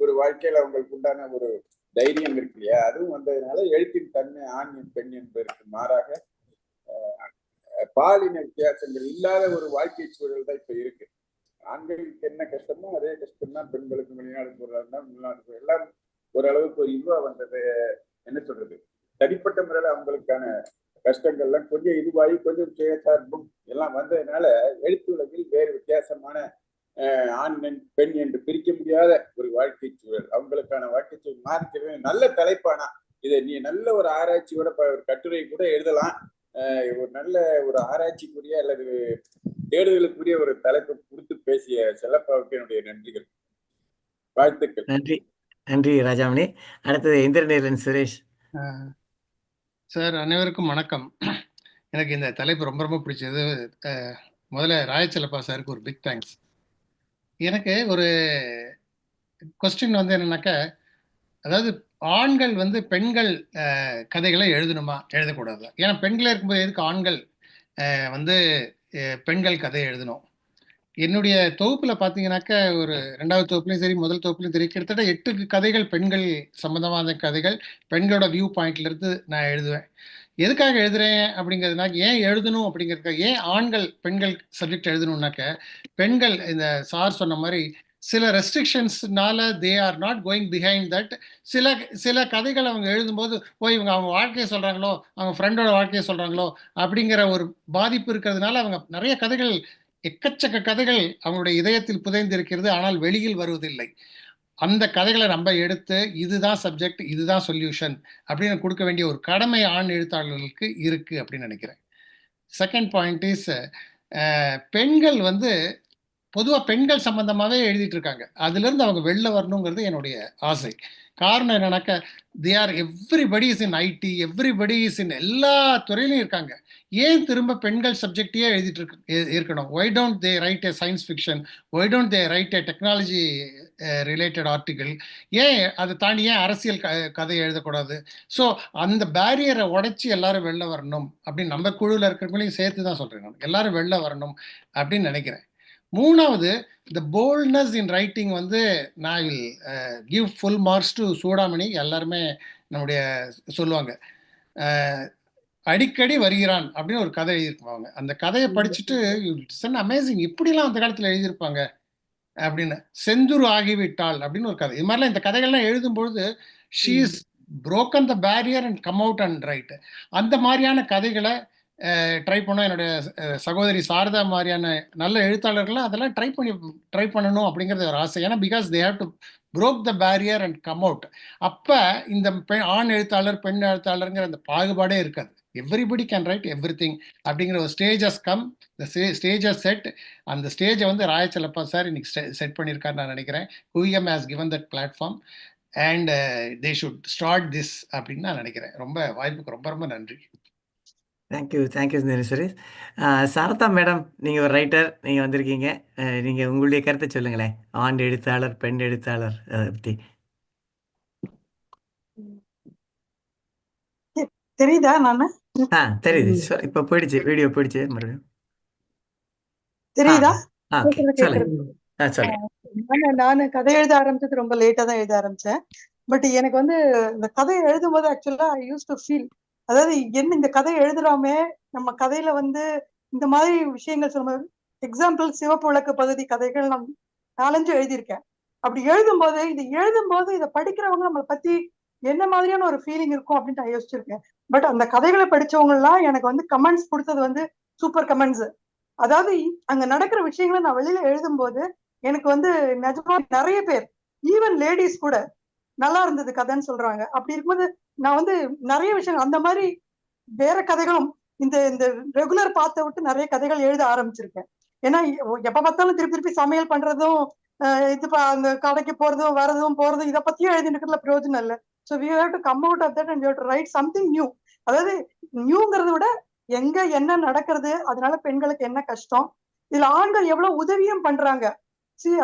ஒரு வாழ்க்கையில அவங்களுக்கு உண்டான ஒரு தைரியம் இருக்கு இல்லையா, அதுவும் வந்ததுனால எழுத்தின் தன்மை ஆண் பெண் என்பதற்கு மாறாக பாலின வித்தியாசங்கள் இல்லாத ஒரு வாழ்க்கை சூழல் தான் இப்ப இருக்கு. ஆண்களுக்கு என்ன கஷ்டமோ அதே கஷ்டம் தான் பெண்களுக்கு. வெளிநாடு போறதா உள்நாடு எல்லாம் ஓரளவுக்கு ஒரு இதுவா வந்தது. என்ன சொல்றது, தனிப்பட்ட முறையில அவங்களுக்கான கஷ்டங்கள்லாம் கொஞ்சம் இதுவாகி கொஞ்சம் சுயசார்பும் எல்லாம் வந்ததுனால எழுத்து உலகில் வேறு வித்தியாசமான ஆண் பெண் என்று பிரிக்க முடியாத ஒரு வாழ்க்கை சூழல், அவங்களுக்கான வாழ்க்கை சூழல் மாறிக்கிறது. நல்ல தலைப்பானா இதை நீ நல்ல ஒரு ஆராய்ச்சியோட ஒரு கட்டுரை கூட எழுதலாம். ஒரு நல்ல ஒரு ஆராய்ச்சிக்குரிய அல்லது தேடுதலுக்குரிய ஒரு தலைப்பை கொடுத்து பேசிய செல்லப்பாவுக்கு என்னுடைய நன்றிகள், வாழ்த்துக்கள். நன்றி ராஜாமணி. அடுத்தது இந்திரநீலன் சுரேஷ் சார். அனைவருக்கும் வணக்கம். எனக்கு இந்த தலைப்பு ரொம்ப ரொம்ப பிடிச்சது. முதல்ல ராயச்செல்லப்பா சாருக்கு ஒரு பிக் தேங்க்ஸ். எனக்கு ஒரு கொஸ்டின் வந்து என்னன்னாக்கா, அதாவது ஆண்கள் வந்து பெண்கள் கதைகளை எழுதணுமா எழுதக்கூடாது? ஏன்னா பெண்களே இருக்கும்போது எதுக்கு ஆண்கள் வந்து பெண்கள் கதை எழுதணும்? என்னுடைய தொகுப்புல பாத்தீங்கன்னாக்க ஒரு 2வது தொகுப்புலையும் சரி முதல் தொகுப்புலையும் சரி கிட்டத்தட்ட 8 கதைகள் பெண்கள் சம்பந்தமான கதைகள், பெண்களோட வியூ பாயிண்ட்ல இருந்து நான் எழுதுவேன். எதுக்காக எழுதுறேன் அப்படிங்கிறதுனாக்க, ஏன் எழுதணும் அப்படிங்கிறதுக்காக, ஏன் ஆண்கள் பெண்கள் சப்ஜெக்ட் எழுதணும்னாக்க, பெண்கள் இந்த சார் சொன்ன மாதிரி சில ரெஸ்ட்ரிக்ஷன்ஸ்னால they are not going behind that. சில கதைகள் அவங்க எழுதும்போது இவங்க அவங்க வாழ்க்கையை சொல்றாங்களோ, அவங்க ஃப்ரெண்டோட வாழ்க்கையை சொல்றாங்களோ அப்படிங்கிற ஒரு பாதிப்பு இருக்கிறதுனால அவங்க நிறைய கதைகள், எக்கச்சக்க கதைகள் அவங்களுடைய இதயத்தில் புதைந்திருக்கிறது, ஆனால் வெளியில் வருவதில்லை. அந்த கதைகளை நம்ம எடுத்து இதுதான் சப்ஜெக்ட், இதுதான் சொல்யூஷன் அப்படின்னு கொடுக்க வேண்டிய ஒரு கடமை ஆண் எழுத்தாளர்களுக்கு இருக்கு அப்படின்னு நினைக்கிறேன். செகண்ட் பாயிண்ட் இஸ், பெண்கள் வந்து பொதுவாக பெண்கள் சம்பந்தமாகவே எழுதிட்டு இருக்காங்க. அதுலேருந்து அவங்க வெளில வரணுங்கிறது என்னுடைய ஆசை. காரணம் என்னன்னாக்கா, they are everybody is in IT, everybody is in எல்லா துறையிலையும் இருக்காங்க. ஏன் திரும்ப பெண்கள் சப்ஜெக்டையே எழுதிட்டு இருக்கணும்? Why don't they right A science fiction? Why don't they right A technology related article? ஏன் அதை தாண்டி ஏன் அரசியல் கதை எழுதக்கூடாது? ஸோ அந்த பேரியரை உடைச்சி எல்லாரும் வெளில வரணும் அப்படின்னு நம்ம குழுவில் இருக்கிறவங்களையும் சேர்த்து தான் சொல்கிறேன். நான் எல்லாரும் வெளில வரணும் அப்படின்னு நினைக்கிறேன். மூணாவது, த போல்ட்னஸ் இன் ரைட்டிங் வந்து நான் will give full marks to Chudamani. எல்லாருமே நம்முடைய சொல்லுவாங்க, அடிக்கடி வருகிறான் அப்படின்னு ஒரு கதை எழுதியிருப்பாங்க. அந்த கதையை படிச்சுட்டு இட்ஸ் அன் அமேசிங், இப்படிலாம் அந்த காலத்தில் எழுதியிருப்பாங்க அப்படின்னு. செந்துரு ஆகிவிட்டாள் அப்படின்னு ஒரு கதை. இது மாதிரிலாம் இந்த கதைகள்லாம் எழுதும்பொழுது she is broken the barrier and come out and write. அந்த மாதிரியான கதைகளை ட்ரை பண்ணோம். என்னுடைய சகோதரி சாரதா மாதிரியான நல்ல எழுத்தாளர்கள்லாம் அதெல்லாம் ட்ரை பண்ணணும் அப்படிங்கிறது ஒரு ஆசை. ஏன்னா because they have to broke the barrier and come out. அப்போ இந்த ஆண் எழுத்தாளர் பெண் எழுத்தாளருங்கிற அந்த பாகுபாடே இருக்காது. Everybody can write every thing அப்படிங்கிற ஒரு stage has come, the stage has set. அந்த ஸ்டேஜை வந்து ராயச்செல்லப்பா சார் இன்னைக்கு செட் பண்ணியிருக்காரு நான் நினைக்கிறேன். குவியம் has given that platform and they should start this அப்படின்னு நான் நினைக்கிறேன். ரொம்ப வாய்ப்புக்கு ரொம்ப ரொம்ப நன்றி. தேங்க்யூ சுரேஷ். சாரதா மேடம், நீங்கள் ஒரு ரைட்டர், நீங்கள் வந்திருக்கீங்க. நீங்கள் உங்களுடைய கருத்தை சொல்லுங்களேன். ஆண் எழுத்தாளர், பெண் எழுத்தாளர், அதை பற்றி. தெரியுதா? நானு தெரியுது. இப்போ போயிடுச்சு, வீடியோ போயிடுச்சு. மறுபடியும் தெரியுதா? சொல்லுங்க. நான் கதை எழுத ஆரம்பிச்சது ரொம்ப லேட்டா தான் எழுத ஆரம்பிச்சேன். பட் எனக்கு வந்து இந்த கதையை எழுதும் போது ஆக்சுவலா ஐ யூஸ் டு ஃபீல், அதாவது என்ன இந்த கதையை எழுதுறாமே, நம்ம கதையில வந்து இந்த மாதிரி விஷயங்கள் சொல்லும்போது, எக்ஸாம்பிள் சிவப்பு விளக்கு பகுதி கதைகள் நான் 4-5 எழுதியிருக்கேன். அப்படி எழுதும்போது இதை படிக்கிறவங்க நம்மளை பத்தி என்ன மாதிரியான ஒரு ஃபீலிங் இருக்கும் அப்படின்னு நான் யோசிச்சிருக்கேன். பட் அந்த கதைகளை படிச்சவங்க எல்லாம் எனக்கு வந்து கமெண்ட்ஸ் கொடுத்தது வந்து சூப்பர் கமெண்ட்ஸ். அதாவது அங்க நடக்கிற விஷயங்களை நான் வெளியில எழுதும் போது எனக்கு வந்து நிஜமா நிறைய பேர், ஈவன் லேடிஸ் கூட நல்லா இருந்தது கதைன்னு சொல்றாங்க. அப்படி இருக்கும்போது நான் வந்து நிறைய விஷயங்கள் அந்த மாதிரி வேற கதைகளும் இந்த இந்த ரெகுலர் பார்த்த விட்டு நிறைய கதைகள் எழுத ஆரம்பிச்சிருக்கேன். ஏன்னா எப்ப பார்த்தாலும் திருப்பி சமையல் பண்றதும் இது அந்த கடைக்கு போறதும் வரதும் போறதும் இதை பத்தியும் எழுதினுக்கிறதுல பிரயோஜனம் இல்லை. So we have to come out of that and you have to write something new. அதாவது நியூங்கிறத விட எங்க என்ன நடக்கிறது, அதனால பெண்களுக்கு என்ன கஷ்டம், இதுல ஆண்கள் எவ்வளவு உதவியும் பண்றாங்க.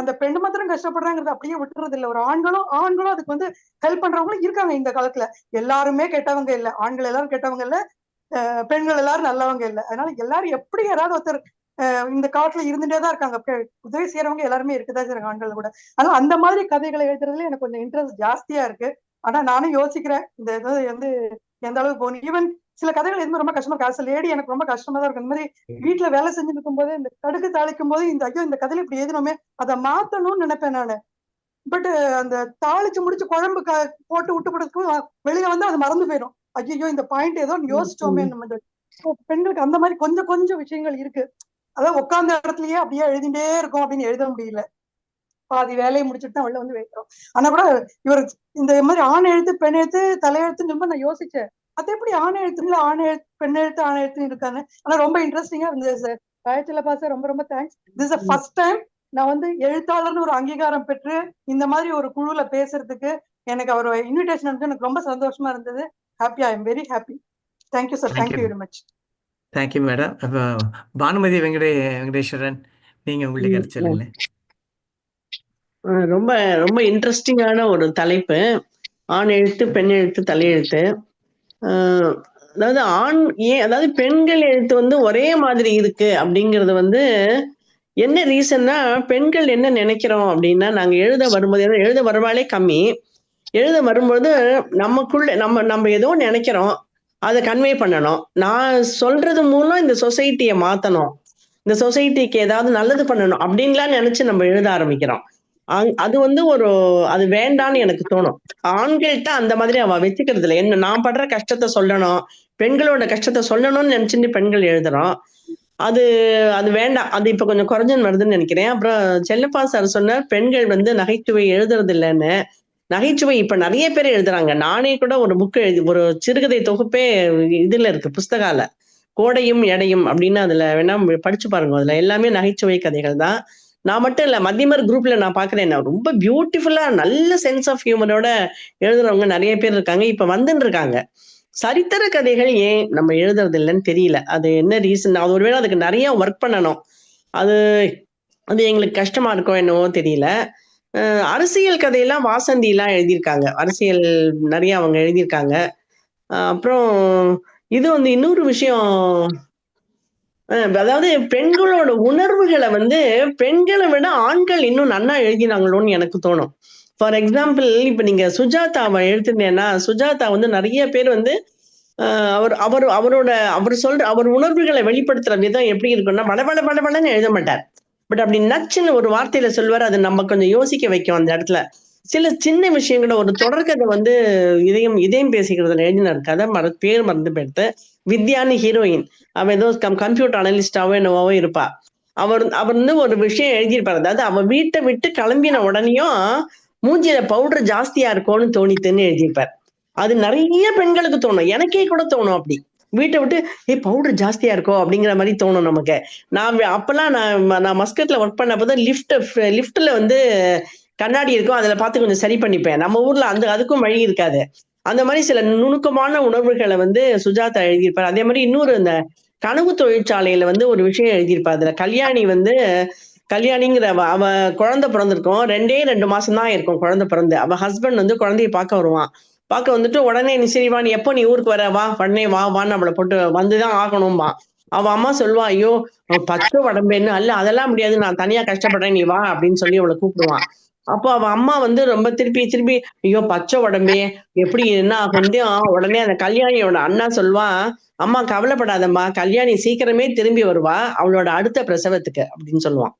அந்த பெண்ணு மாத்திரம் கஷ்டப்படுறாங்கிறது அப்படியே விட்டுறது இல்லை. ஒரு ஆண்களும் அதுக்கு வந்து ஹெல்ப் பண்றவங்களும் இருக்காங்க இந்த காலத்துல. எல்லாருமே கெட்டவங்க இல்லை, ஆண்கள் எல்லாரும் கெட்டவங்க இல்லை, பெண்கள் எல்லாரும் நல்லவங்க இல்லை. அதனால எல்லாரும் எப்படி யாராவது ஒருத்தர் இந்த காலத்துல இருந்துட்டே தான் இருக்காங்க. உதவி செய்யறவங்க எல்லாருமே இருக்குதான் செய்யறாங்க ஆண்கள் கூட. அதனால அந்த மாதிரி கதைகளை எழுதுறதுல எனக்கு கொஞ்சம் இன்ட்ரெஸ்ட் ஜாஸ்தியா இருக்கு. ஆனா நானும் யோசிக்கிறேன் இந்த இது வந்து எந்த அளவுக்கு போகணும். ஈவன் சில கதைகள் எதுவும் ரொம்ப கஷ்டமா இருக்கு. லேடி எனக்கு ரொம்ப கஷ்டமா தான் இருக்கும். இந்த மாதிரி வீட்டுல வேலை செஞ்சுட்டு இருக்கும் போது இந்த கடுகு தாளிக்கும் போது இந்த கதையில இப்படி எழுதினோமே, அதை மாத்தணும்னு நினைப்பேன் நானு. பட் அந்த தாளிச்சு முடிச்சு குழம்பு போட்டு விட்டு கொடுக்கும் வெளியில வந்து அது மறந்து போயிடும். ஐயோ இந்த பாயிண்ட் ஏதோ யோசிச்சோமே. நம்ம பெண்களுக்கு அந்த மாதிரி கொஞ்சம் விஷயங்கள் இருக்கு. அதாவது உட்கார்ந்த இடத்துலயே அப்படியே எழுதிட்டே இருக்கும் அப்படின்னு எழுத முடியல. பாதி வேலையை முடிச்சுட்டு தான் வெளில வந்து வைக்கிறோம். ஆனா கூட இவர் இந்த மாதிரி ஆண் எழுத்து பெண் எழுத்து தலையெழுத்துன்னு ரொம்ப நான் யோசிச்சேன். அது எப்படி ஆண் எழுத்து இல்ல ஆண் எழுத்து பெண் எழுத்து ஆண் எழுத்துன்னு இருக்காங்க. ஆனா ரொம்ப இன்ட்ரெஸ்டிங்கா இருந்தது சார். ராயச்செல்லப்பா சார் ரொம்ப ரொம்ப thanks. This is first time நான் வந்து எழுத்தாளர்னு ஒரு அங்கீகாரம் பெற்று இந்த மாதிரி ஒரு குழுல பேசுறதுக்கு எனக்கு அவர் இன்விடேஷன் வந்து எனக்கு ரொம்ப சந்தோஷமா இருந்தது. Happy, I am very happy. Thank you sir. Thank you very much. Thank you madam. அப்போ பானுமதி வெங்கடேஸ்வரன், நீங்க உங்களுடைய கருத்து சொல்லுங்களேன். ரொம்ப ரொம்ப இன்ட்ரெஸ்டிங்கான ஒரு தலைப்பு, ஆண் எழுத்து பெண் எழுத்து தலையெழுத்து. அதாவது பெண்கள் எழுத்து வந்து ஒரே மாதிரி இருக்கு அப்படிங்கிறது வந்து என்ன ரீசன்னா, பெண்கள் என்ன நினைக்கிறோம் அப்படின்னா, நாங்க எழுத வருவாளே கம்மி. எழுத வரும்போது நமக்குள்ள நம்ம ஏதோ நினைக்கிறோம், அதை கன்வே பண்ணணும். நான் சொல்றது மூலம் இந்த சொசைட்டியை மாத்தணும், இந்த சொசைட்டிக்கு ஏதாவது நல்லது பண்ணணும் அப்படின்லாம் நினைச்சு நம்ம எழுத ஆரம்பிக்கிறோம். அது வந்து அது வேண்டான்னு எனக்கு தோணும். ஆண்கள்கிட்ட அந்த மாதிரி அவ வச்சுக்கிறது இல்லை. என்ன நான் படுற கஷ்டத்தை சொல்லணும், பெண்களோட கஷ்டத்தை சொல்லணும்னு நினைச்சுட்டு பெண்கள் எழுதுறோம். அது வேண்டாம். அது இப்ப கொஞ்சம் குறைஞ்சுன்னு வருதுன்னு நினைக்கிறேன். அப்புறம் செல்லப்பா சார் சொன்னார் பெண்கள் வந்து நகைச்சுவை எழுதுறது இல்லைன்னு. நகைச்சுவை இப்ப நிறைய பேர் எழுதுறாங்க. நானே கூட ஒரு புக் எழுதி ஒரு சிறுகதை தொகுப்பே இதுல இருக்கு, புஸ்தகால. கோடையும் எடையும் அப்படின்னு அதுல வேணா படிச்சு பாருங்க. அதுல எல்லாமே நகைச்சுவை கதைகள் தான். நான் மட்டும் இல்ல, மத்தியமர் குரூப்ல நான் பாக்குறேன், நான் ரொம்ப பியூட்டிஃபுல்லா நல்ல சென்ஸ் ஆஃப் ஹியூமரோட எழுதுறவங்க நிறைய பேர் இருக்காங்க, இப்ப வந்துன்னு இருக்காங்க. சரித்திர கதைகள் ஏன் நம்ம எழுதுறது இல்லைன்னு தெரியல. அது என்ன ரீசன்? அது ஒருவேளை அதுக்கு நிறைய ஒர்க் பண்ணணும். அது அது எங்களுக்கு கஷ்டமா இருக்கோ என்னவோ தெரியல. அரசியல் கதையெல்லாம் வாசந்திலாம் எழுதியிருக்காங்க. அரசியல் நிறைய அவங்க எழுதியிருக்காங்க. அப்புறம் இது வந்து இன்னொரு விஷயம், அதாவது பெண்களோட உணர்வுகளை வந்து பெண்களை விட ஆண்கள் இன்னும் நன்னா எழுதினாங்களோன்னு எனக்கு தோணும். ஃபார் எக்ஸாம்பிள், இப்ப நீங்க சுஜாதாவை எழுத்துனேன்னா, சுஜாதா வந்து நிறைய பேர் வந்து அவர் அவர் அவரோட அவர் உணர்வுகளை வெளிப்படுத்துற விதம் எப்படி இருக்கும்னா, வளவள வளவளன்னு எழுத மாட்டார். பட் அப்படி நச்சுன்னு ஒரு வார்த்தையில சொல்வார். அது நம்ம கொஞ்சம் யோசிக்க வைக்கும் அந்த இடத்துல. சில சின்ன விஷயங்கள ஒரு தொடர்கதை வந்து இதயம் பேசிக்கிறதுல எழுதினார். கதை பேர் மறந்து போயிடுத்து. வித்யான்னு ஹீரோயின். அவ ஏதோ கம்ப்யூட்டர் அனலிஸ்டாவோ என்னவோ இருப்பா. அவர் வந்து ஒரு விஷயம் எழுதியிருப்பாரு. அதாவது அவ வீட்டை விட்டு கிளம்பின உடனேயும் மூஞ்சியில பவுடர் ஜாஸ்தியா இருக்கும்னு தோணித்துன்னு எழுதியிருப்பார். அது நிறைய பெண்களுக்கு தோணும். எனக்கே கூட தோணும் அப்படி. வீட்டை விட்டு பவுடர் ஜாஸ்தியா இருக்கோ அப்படிங்கிற மாதிரி தோணும் நமக்கு. அப்பெல்லாம் நான் மஸ்கட்ல ஒர்க் பண்ணப்பதான் லிஃப்ட்ல வந்து கண்ணாடி இருக்கும், அதுல பார்த்து கொஞ்சம் சரி பண்ணிப்பேன். நம்ம ஊர்ல அதுக்கும் வழி இருக்காது. அந்த மாதிரி சில நுணுக்கமான உணர்வுகளை வந்து சுஜாதா எழுதியிருப்பார். அதே மாதிரி இன்னொரு இந்த கனவு தொழிற்சாலையில வந்து ஒரு விஷயம் எழுதியிருப்பார். அதுல கல்யாணிங்கிற அவ குழந்தை பிறந்திருக்கும். 2 மாசம் தான் இருக்கும் குழந்தை பிறந்து. அவ ஹஸ்பண்ட் வந்து குழந்தைய பார்க்க வருவான். பார்க்க வந்துட்டு உடனே நீ சரி வா, நீ எப்போ நீ ஊருக்கு வர, வா உடனே வான்னு அவளை போட்டு வந்துதான் ஆகணும்பா. அவ அம்மா சொல்லுவா, ஐயோ பச்சை உடம்பேன்னு. அல்ல அதெல்லாம் முடியாது, நான் தனியா கஷ்டப்படுறேன், நீ வா அப்படின்னு சொல்லி அவளை கூப்பிடுவான். அப்போ அவ அம்மா வந்து ரொம்ப திருப்பி ஐயோ பச்சை உடம்பே எப்படி என்ன ஆகும். உடனே அந்த கல்யாணியோட அண்ணா சொல்லுவான், அம்மா கவலைப்படாதம்மா, கல்யாணி சீக்கிரமே திரும்பி வருவா அவளோட அடுத்த பிரசவத்துக்கு அப்படின்னு சொல்லுவான்.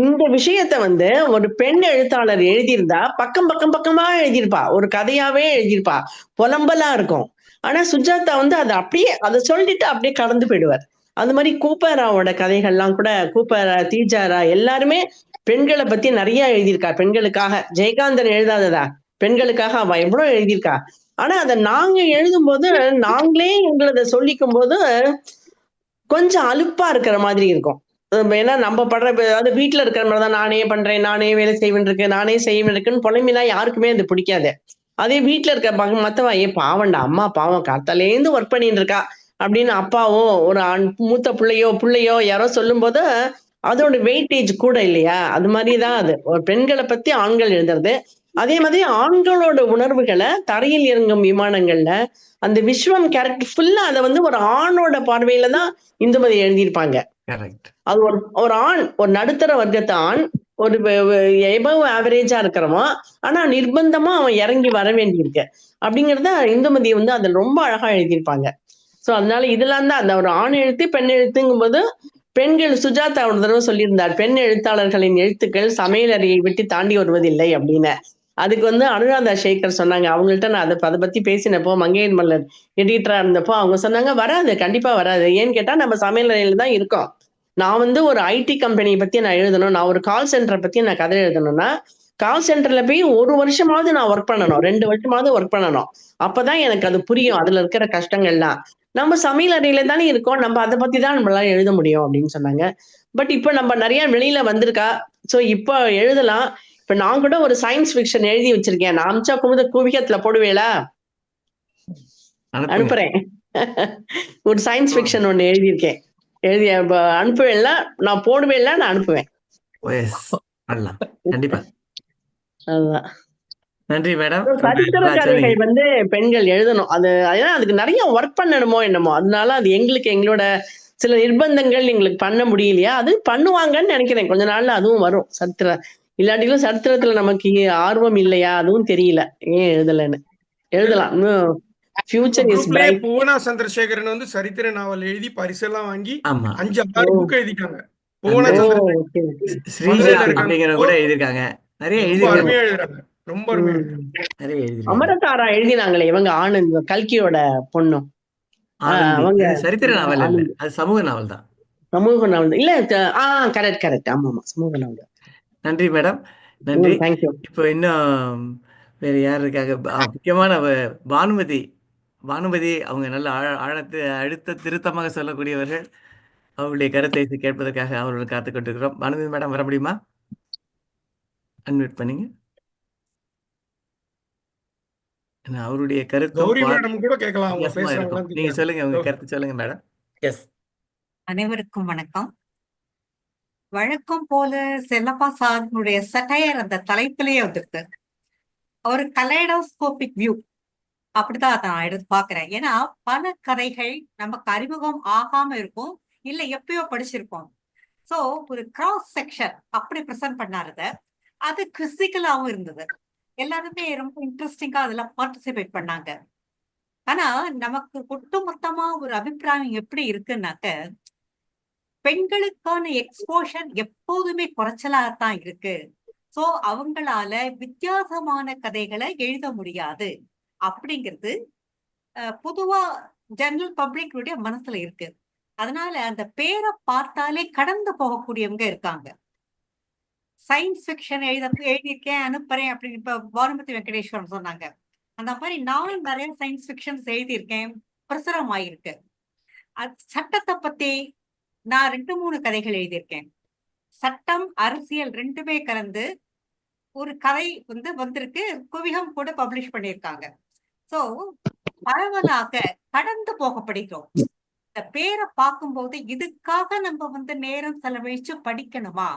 இந்த விஷயத்த வந்து ஒரு பெண் எழுத்தாளர் எழுதியிருந்தா பக்கமா எழுதியிருப்பா, ஒரு கதையாவே எழுதியிருப்பா, புலம்பலா இருக்கும். ஆனா சுஜாதா வந்து அதை சொல்லிட்டு அப்படியே கடந்து போயிடுவார். அந்த மாதிரி கூப்பராவோட கதைகள்லாம் கூட, கூப்பரா, தீஜாரா எல்லாருமே பெண்களை பத்தி நிறைய எழுதியிருக்கா. பெண்களுக்காக ஜெயகாந்தன் எழுதாததா, பெண்களுக்காக அவ எவ்வளவு எழுதியிருக்கா. ஆனா அதை நாங்க எழுதும் போது, நாங்களே எங்களதை சொல்லிக்கும் போது கொஞ்சம் அலுப்பா இருக்கிற மாதிரி இருக்கும். ஏன்னா நம்ம படுற, அதாவது வீட்டுல இருக்கிற மாதிரிதான் நானே பண்றேன், நானே வேலை செய்வேன் இருக்கு, நானே செய்வேன் இருக்குன்னு புலம்பினா யாருக்குமே அது பிடிக்காது. அதே வீட்டுல இருக்க மத்தவா, பாவண்டா அம்மா பாவம் காத்தாலேந்து ஒர்க் பண்ணிட்டு இருக்கா அப்படின்னு அப்பாவோ ஒரு மூத்த பிள்ளையோ யாரோ சொல்லும் போது அதோட வெயிட்டேஜ் கூட இல்லையா. அது மாதிரிதான் அது ஒரு பெண்களை பத்தி ஆண்கள் எழுதுறது. அதே மாதிரி ஆண்களோட உணர்வுகளை தரையில் இறங்கும் விமானங்கள்ல அந்த விஸ்வம் கேரக்டர் ஃபுல்லா அதை வந்து ஒரு ஆணோட பார்வையில தான் இந்துமதி எழுதியிருப்பாங்க. அது ஒரு ஆண், ஒரு நடுத்தர வர்க்கத்து ஆண், ஒரு எபவ் ஆவரேஜா இருக்கிறவன், ஆனா நிர்பந்தமா அவன் இறங்கி வர வேண்டியிருக்கு அப்படிங்கறத இந்துமதி வந்து அதுல ரொம்ப அழகா எழுதியிருப்பாங்க. சோ அதனால இதெல்லாம் தான் அந்த ஒரு ஆண் எழுத்து பெண் எழுத்துங்கும் போது, பெண்கள் சுஜாதா ஒரு தடவை சொல்லியிருந்தார், பெண் எழுத்தாளர்களின் எழுத்துக்கள் சமையலறையை விட்டு தாண்டி வருவதில்லை அப்படின்னு. அதுக்கு வந்து அனுராதா சேகர் சொன்னாங்க. அவங்கள்ட்ட நான் அதை பத்தி பேசினப்போ, மங்கையன் மலர் எடிட்டரா இருந்தப்போ அவங்க சொன்னாங்க, வராது, கண்டிப்பா வராது. ஏன்னு கேட்டா நம்ம சமையலறையில தான் இருக்கோம். நான் வந்து ஒரு ஐடி கம்பெனியை பத்தி நான் எழுதணும், நான் ஒரு கால் சென்டரை பத்தி நான் கதை எழுதணும்னா, கால் சென்டர்ல போய் 1 வருஷமாவது நான் ஒர்க் பண்ணணும், 2 வருஷமாவது ஒர்க் பண்ணணும். அப்பதான் எனக்கு அது புரியும், அதுல இருக்கிற கஷ்டங்கள்லாம். நம்ம சமையல் அறையில தானே இருக்கோம், நம்ம அதை பத்தி தான் நம்மளால எழுத முடியும் அப்படின்னு சொன்னாங்க. பட் இப்ப நம்ம நிறைய வெளியில வந்திருக்கா, சோ இப்ப எழுதலாம். இப்ப நான் கூட ஒரு சயின்ஸ் ஃபிக்ஷன் எழுதி வச்சிருக்கேன். நான் அமிச்சா குவிகத்துல போடுவேளா? அனுப்புறேன். ஒரு சயின்ஸ் ஃபிக்ஷன் ஒண்ணு எழுதியிருக்கேன், எழுதி அனுப்புவேன்ல, நான் போடுவேன்ல, நான் அனுப்புவேன். கண்டிப்பா. அதுதான். நன்றி மேடம். சரித்திர கதைகள் வந்து பெண்கள் எழுதணும். அதுக்கு நிறைய ஒர்க் பண்ணணுமோ என்னமோ, அதனால அது எங்களோட சில நிர்பந்தங்கள் எங்களுக்கு பண்ண முடியலையா, அது பண்ணுவாங்கன்னு நினைக்கிறேன். கொஞ்ச நாள்ல அதுவும் வரும். இல்லாட்டிலும் சரித்திரத்துல நமக்கு ஆர்வம் இல்லையா, அதுவும் தெரியல. ஏன் எழுதலன்னு. எழுதலாம். Future is bright. Bhuvana Chandrasekaran வந்து சரித்திர நாவல் எழுதி பரிசெல்லாம் வாங்கி 5-6 புக் எழுதிட்டாங்க. பூவனா சந்திரசேகரன் கூட எழுதிருக்காங்க. நிறைய எழுதிருக்காங்க. ரொம்ப அருமையா எழுதிருக்காங்க. அமரதாரா எழுதினாங்களே இவங்க, ஆனந்த், கல்கியோட பொண்ணு. அவங்க சரித்திர நாவல் இல்ல, அது சமூக நாவல் தான். சமூக நாவல் இல்ல. கரெக்ட். ஆமா, சமூக நாவல். நன்றி மேடம், நன்றி. இப்போ இன்னும் வேற யார் இருக்காங்க? முக்கியமான பானுமதி பானுமதி அவங்க நல்ல அழுத்த திருத்தமாக சொல்லக்கூடியவர்கள். அவருடைய கருத்தை கேட்பதற்காக அவர்களுடன் காத்துக் கொண்டிருக்கிறோம். பானுமதி மேடம் வர முடியுமா? அன்மியூட் பண்ணீங்க. அவருடைய கருத்தும் கௌரி மேடம் கூட கேட்கலாம், அவங்க வித்தியாசமா இருக்கும். பேசுறாங்களான்னு நீங்க தெரியாது. சொல்லுங்க, உங்க கருத்து சொல்லுங்க மேடம். எஸ். அனைவருக்கும் வணக்கம். வழக்கம் போல செல்லப்பா சாருடைய சட்டையர் அந்த தலைப்பிலேயே வந்துருக்கு. ஒரு கலைடோஸ்கோபிக் வியூ அப்படிதான் அதை நான் எடுத்து பாக்குறேன். ஏன்னா பல கதைகள் நமக்கு அறிமுகம் ஆகாம இருக்கும், இல்ல எப்பயோ படிச்சிருப்போம். சோ ஒரு கிராஸ் செக்ஷன் அப்படி பிரசன்ட் பண்ணாருத, அது கிறிஸ்டிக்கலாவும் இருந்தது. எல்லாருமே ரொம்ப இன்ட்ரெஸ்டிங்கா அதுல பார்ட்டிசிபேட் பண்ணாங்க. ஆனா நமக்கு ஒட்டுமொத்தமா ஒரு அபிப்பிராயம் எப்படி இருக்குன்னாக்க, பெண்களுக்கான எக்ஸ்போஷர் எப்போதுமே குறைச்சலாகத்தான் இருக்கு. சோ அவங்களால வித்தியாசமான கதைகளை எழுத முடியாது அப்படிங்கிறது பொதுவா ஜெனரல் பப்ளிக்குடைய மனசுல இருக்கு. அதனால அந்த பேரை பார்த்தாலே கடந்து போகக்கூடியவங்க இருக்காங்க. சயின்ஸ் ஃபிக்ஷன் எழுதியிருக்கேன் அனுப்புறேன் அப்படின்னு இப்ப பானுமதி வெங்கடேஸ்வரன் சொன்னாங்க. அந்த மாதிரி நானும் நிறைய சயின்ஸ் ஃபிக்ஷன்ஸ் எழுதியிருக்கேன், பிரசுரம் ஆயிருக்கு. சட்டத்தை பத்தி நான் 2-3 கதைகள் எழுதியிருக்கேன். சட்டம் அரசியல் ரெண்டுமே கலந்து ஒரு கதை வந்திருக்கு, குவிகம் கூட பப்ளிஷ் பண்ணியிருக்காங்க. சோ பரவலாக கடந்து போக படிக்கிறோம். இந்த பேரை பார்க்கும்போது இதுக்காக நம்ம நேரம் செலவழிச்சு படிக்கணுமா,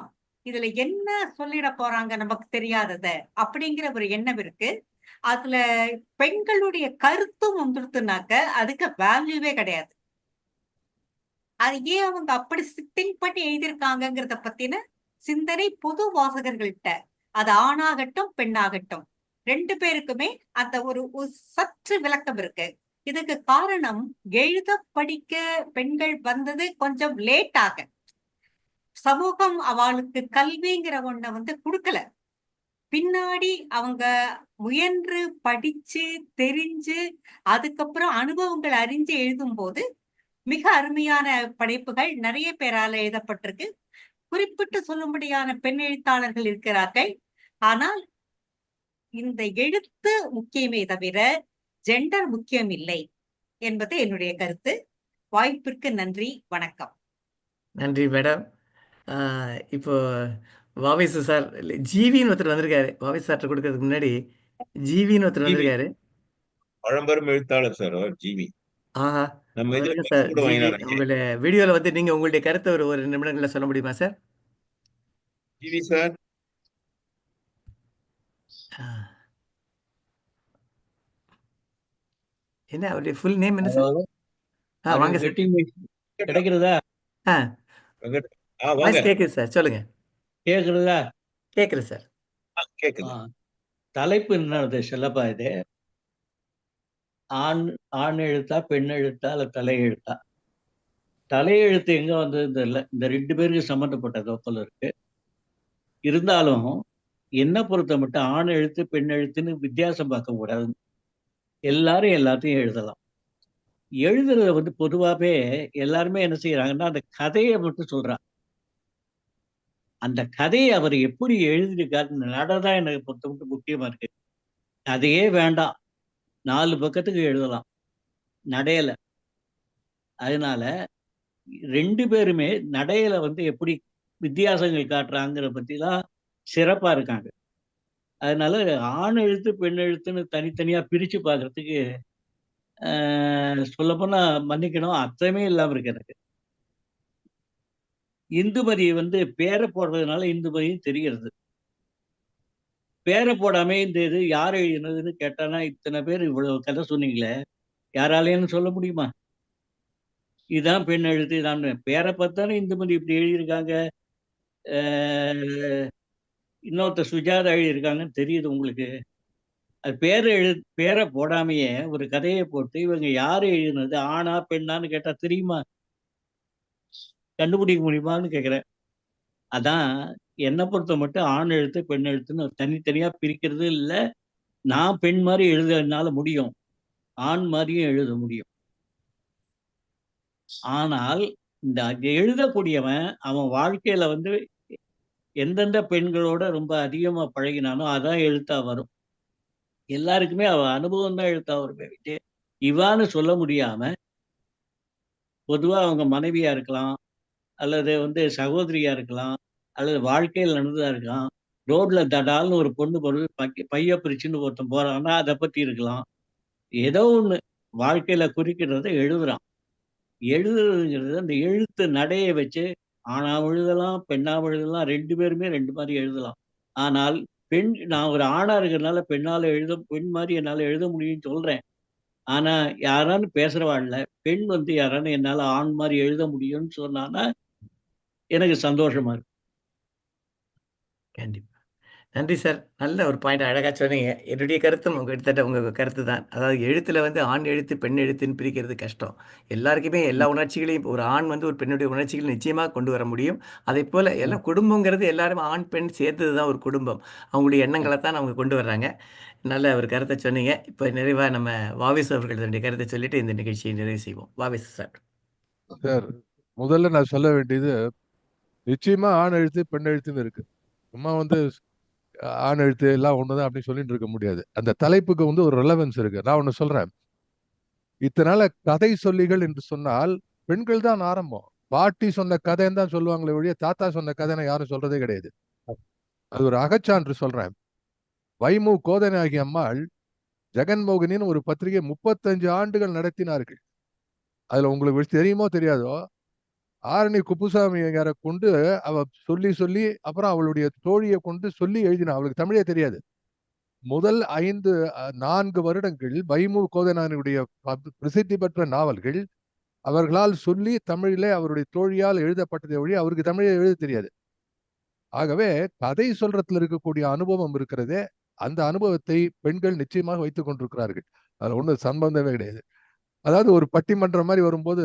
இதுல என்ன சொல்லிட போறாங்க நமக்கு தெரியாதத அப்படிங்கிற ஒரு எண்ணம் இருக்கு. அதுல பெண்களுடைய கருத்தும் வந்துருத்துனாக்க அதுக்கு வேல்யூவே கிடையாது. அது ஏன் அவங்க அப்படி திங்க் பண்ணி எழுதியிருக்காங்கிறத பத்தின சிந்தனை பொது வாசகர்கள்ட்ட, அது ஆணாகட்டும் பெண்ணாகட்டும் 2 பேருக்குமே அந்த ஒரு சற்று விளக்கம் இருக்கு. இதுக்கு காரணம் எழுத படிக்க பெண்கள் வந்தது கொஞ்சம் லேட்டாக. சமூகம் அவளுக்கு கல்விங்கிற ஒண்ண கொடுக்கல. பின்னாடி அவங்க முயன்று படிச்சு தெரிஞ்சு அதுக்கப்புறம் அனுபவங்கள் அறிஞ்சு எழுதும் போது மிக அருமையான படைப்புகள் நிறைய பேரால எழுதப்பட்டிருக்கு. குறிப்பிட்டு சொல்லும்படியான பெண் எழுத்தாளர்கள் இருக்கிறார்கள். ஆனால் இந்த எழுத்து முக்கியமே தவிர ஜெண்டர் முக்கியம் இல்லை என்பது என்னுடைய கருத்து. வாய்ப்பிற்கு நன்றி, வணக்கம். நன்றி மேடம். இப்போ வாவேசு சார் ஜீவின்னு ஒருத்தர் வந்திருக்காரு. வாவேசு சார்ட்ட கொடுக்கறதுக்கு முன்னாடி ஜீவின்னு ஒருத்தர் வந்திருக்காரு. பழம்பெரும் எழுத்தாளர் சார் அவர் ஜிவி. ஆஹா, நம்ம இதுல வணக்கம் சார் கூட ஜிவி. வாங்கினாரு. உங்களுடைய வீடியோல நீங்க உங்களுடைய கருத்தை ஒரு நிமிடங்கள்ல சொல்ல முடியுமா சார்? GV sir. என்ன அவருடைய ஃபுல் நேம் என்ன சார்? வாங்க சார். கிடைக்கிறதா? வாங்க. கேக்குது சார், சொல்லுங்க. கேக்குறதா? கேக்குது சார். கேக்குது. தலைப்பு என்னது செல்லப்பா? இது ஆண் எழுத்தா பெண் எழுத்தா இல்ல தலையெழுத்தா? தலையெழுத்து எங்க வந்தது இல்லை, இந்த 2 பேருக்கு சம்பந்தப்பட்டதோ போல இருக்கு. இருந்தாலும் என்ன பொறுத்த மட்டும் ஆண் எழுத்து பெண் எழுத்துன்னு வித்தியாசம் பார்க்க கூடாது. எல்லாரும் எல்லாத்தையும் எழுதலாம். எழுதுறத பொதுவாகவே எல்லாருமே என்ன செய்யறாங்கன்னா அந்த கதையை மட்டும் சொல்றாங்க. அந்த கதையை அவர் எப்படி எழுதியிருக்காரு நடதான் எனக்கு பொறுத்த மட்டும் முக்கியமா இருக்கு. கதையே வேண்டாம், 4 பக்கத்துக்கு எழுதலாம் நடையில. அதனால 2 பேருமே நடையில எப்படி வித்தியாசங்கள் காட்டுறாங்கிற பத்திலாம் சிறப்பா இருக்காங்க. அதனால ஆண் எழுத்து பெண் எழுத்துன்னு தனித்தனியா பிரிச்சு பார்க்கறதுக்கு சொல்லப்போனா மன்னிக்கணும், அர்த்தமே இல்லாம இருக்கு எனக்கு. இந்துமதி பேரை போடுறதுனால இந்துமதியும் தெரிகிறது. பேரை போடாம இந்த இது யார் எழுதினதுன்னு கேட்டானா இத்தனை பேர் இவ்வளவு கதை சொன்னீங்களே, யாராலையும் சொல்ல முடியுமா இதுதான் பெண் எழுத்து இதான்? பேரை பார்த்தானே இந்துமதி இப்படி எழுதியிருக்காங்க, இன்னொருத்தர் சுஜாதா எழுதியிருக்காங்கன்னு தெரியுது உங்களுக்கு. அது பேரை போடாமையே ஒரு கதையை போட்டு இவங்க யாரு எழுதினது ஆணா பெண்ணான்னு கேட்டா தெரியுமா, கண்டுபிடிக்க முடியுமான்னு கேட்குறேன். அதான் என்னை பொறுத்த மட்டும் ஆண் எழுத்து பெண் எழுத்துன்னு தனித்தனியா பிரிக்கிறது இல்லை. நான் பெண் மாதிரி எழுதுறதுனால முடியும், ஆண் மாதிரியும் எழுத முடியும். ஆனால் இந்த எழுதக்கூடியவன் அவன் வாழ்க்கையில எந்தெந்த பெண்களோட ரொம்ப அதிகமா பழகினானோ அதான் எழுத்தா வரும். எல்லாருக்குமே அவன் அனுபவம் தான் எழுத்தா வருமே. இவான்னு சொல்ல முடியாம பொதுவா அவங்க மனைவியா இருக்கலாம், அல்லது சகோதரியா இருக்கலாம், அல்லது வாழ்க்கையில் நடந்ததா இருக்கலாம். ரோட்ல தடால்னு ஒரு பொண்ணு போறது பைய பிரிச்சுன்னு ஒருத்தன் போறான்னா அதை பத்தி இருக்கலாம். ஏதோ ஒண்ணு வாழ்க்கையில குறிக்கிறத எழுதுறான். எழுதுறதுங்கிறது அந்த எழுத்து நடையை வச்சு ஆணாவும் எழுதலாம், பெண்ணாவும் எழுதலாம். 2 பேருமே 2 மாரி எழுதலாம். ஆனால் நான் ஒரு ஆணா இருக்கிறதுனால பெண் மாரி என்னால எழுத முடியும்னு சொல்றேன். ஆனா யாரான்னு பேசுறவாள்ல, பெண் யாரான்னு என்னால ஆண் மாரி எழுத முடியும்னு சொன்னான்னா, எனக்கு சந்தோஷமா இருக்கு. கண்டிப்பா. நன்றி சார். நல்ல ஒரு பாயிண்ட் அழகா சொன்னீங்க. என்னுடைய கருத்தும் கிட்டத்தட்ட உங்க கருத்து தான். அதாவது எழுத்துல ஆண் எழுத்து, பெண் எழுத்துன்னு பிரிக்கிறது கஷ்டம். எல்லாருக்குமே எல்லா உணர்ச்சிகளையும் ஒரு ஆண் ஒரு பெண்ணுடைய உணர்ச்சிகளை நிச்சயமா கொண்டு வர முடியும். அதேபோல எல்லாம் குடும்பங்கிறது எல்லாரும் ஆண், பெண் சேர்த்தது தான் ஒரு குடும்பம். அவங்களுடைய எண்ணங்களை தான் அவங்க கொண்டு வர்றாங்க. நல்ல ஒரு கருத்தை சொன்னீங்க. இப்போ நிறைவா நம்ம வாவிஸ் அவர்கள் தன்னுடைய கருத்தை சொல்லிட்டு இந்த நிகழ்ச்சியை நிறைவு செய்வோம். வாவிஸ் சார். சார், முதல்ல நான் சொல்ல வேண்டியது, நிச்சயமா ஆண் எழுத்து பெண் எழுத்துன்னு இருக்கு. சும்மா ஆண் எழுத்து எல்லாம் ஒண்ணுதான் அப்படின்னு சொல்லிட்டு இருக்க முடியாது. அந்த தலைப்புக்கு ஒரு ரெலவன்ஸ் இருக்கு. நான் ஒண்ணு சொல்றேன். இத்தனை நாள கதை சொல்லிகள் என்று சொன்னால் பெண்கள் தான் ஆரம்பம். பாட்டி சொன்ன கதைன்னு தான் சொல்லுவாங்களே ஒழிய தாத்தா சொன்ன கதைன்னு யாரும் சொல்றதே கிடையாது. அது ஒரு அகச்சான்று சொல்றேன். வைமு கோதனாகி அம்மாள் ஜெகன்மோகினின்னு ஒரு பத்திரிகை 35 ஆண்டுகள் நடத்தினார்கள். அதுல உங்களுக்கு தெரியுமோ தெரியாதோ, ஆரணி குப்புசாமியாரை கொண்டு அவ சொல்லி சொல்லி அப்புறம் அவளுடைய தோழியை கொண்டு சொல்லி எழுதினா. அவளுக்கு தமிழே தெரியாது. முதல் 4 வருடங்கள் வைமு கோதனானுடைய பிரசித்தி பெற்ற நாவல்கள் அவர்களால் சொல்லி தமிழிலே அவருடைய தோழியால் எழுதப்பட்டதை ஒழிய அவருக்கு தமிழை எழுத தெரியாது. ஆகவே கதை சொல்றதுல இருக்கக்கூடிய அனுபவம் இருக்கிறதே, அந்த அனுபவத்தை பெண்கள் நிச்சயமாக வைத்துக் கொண்டிருக்கிறார்கள். அதுல ஒன்றும் சம்பந்தமே கிடையாது. அதாவது ஒரு பட்டிமன்றம் மாதிரி வரும்போது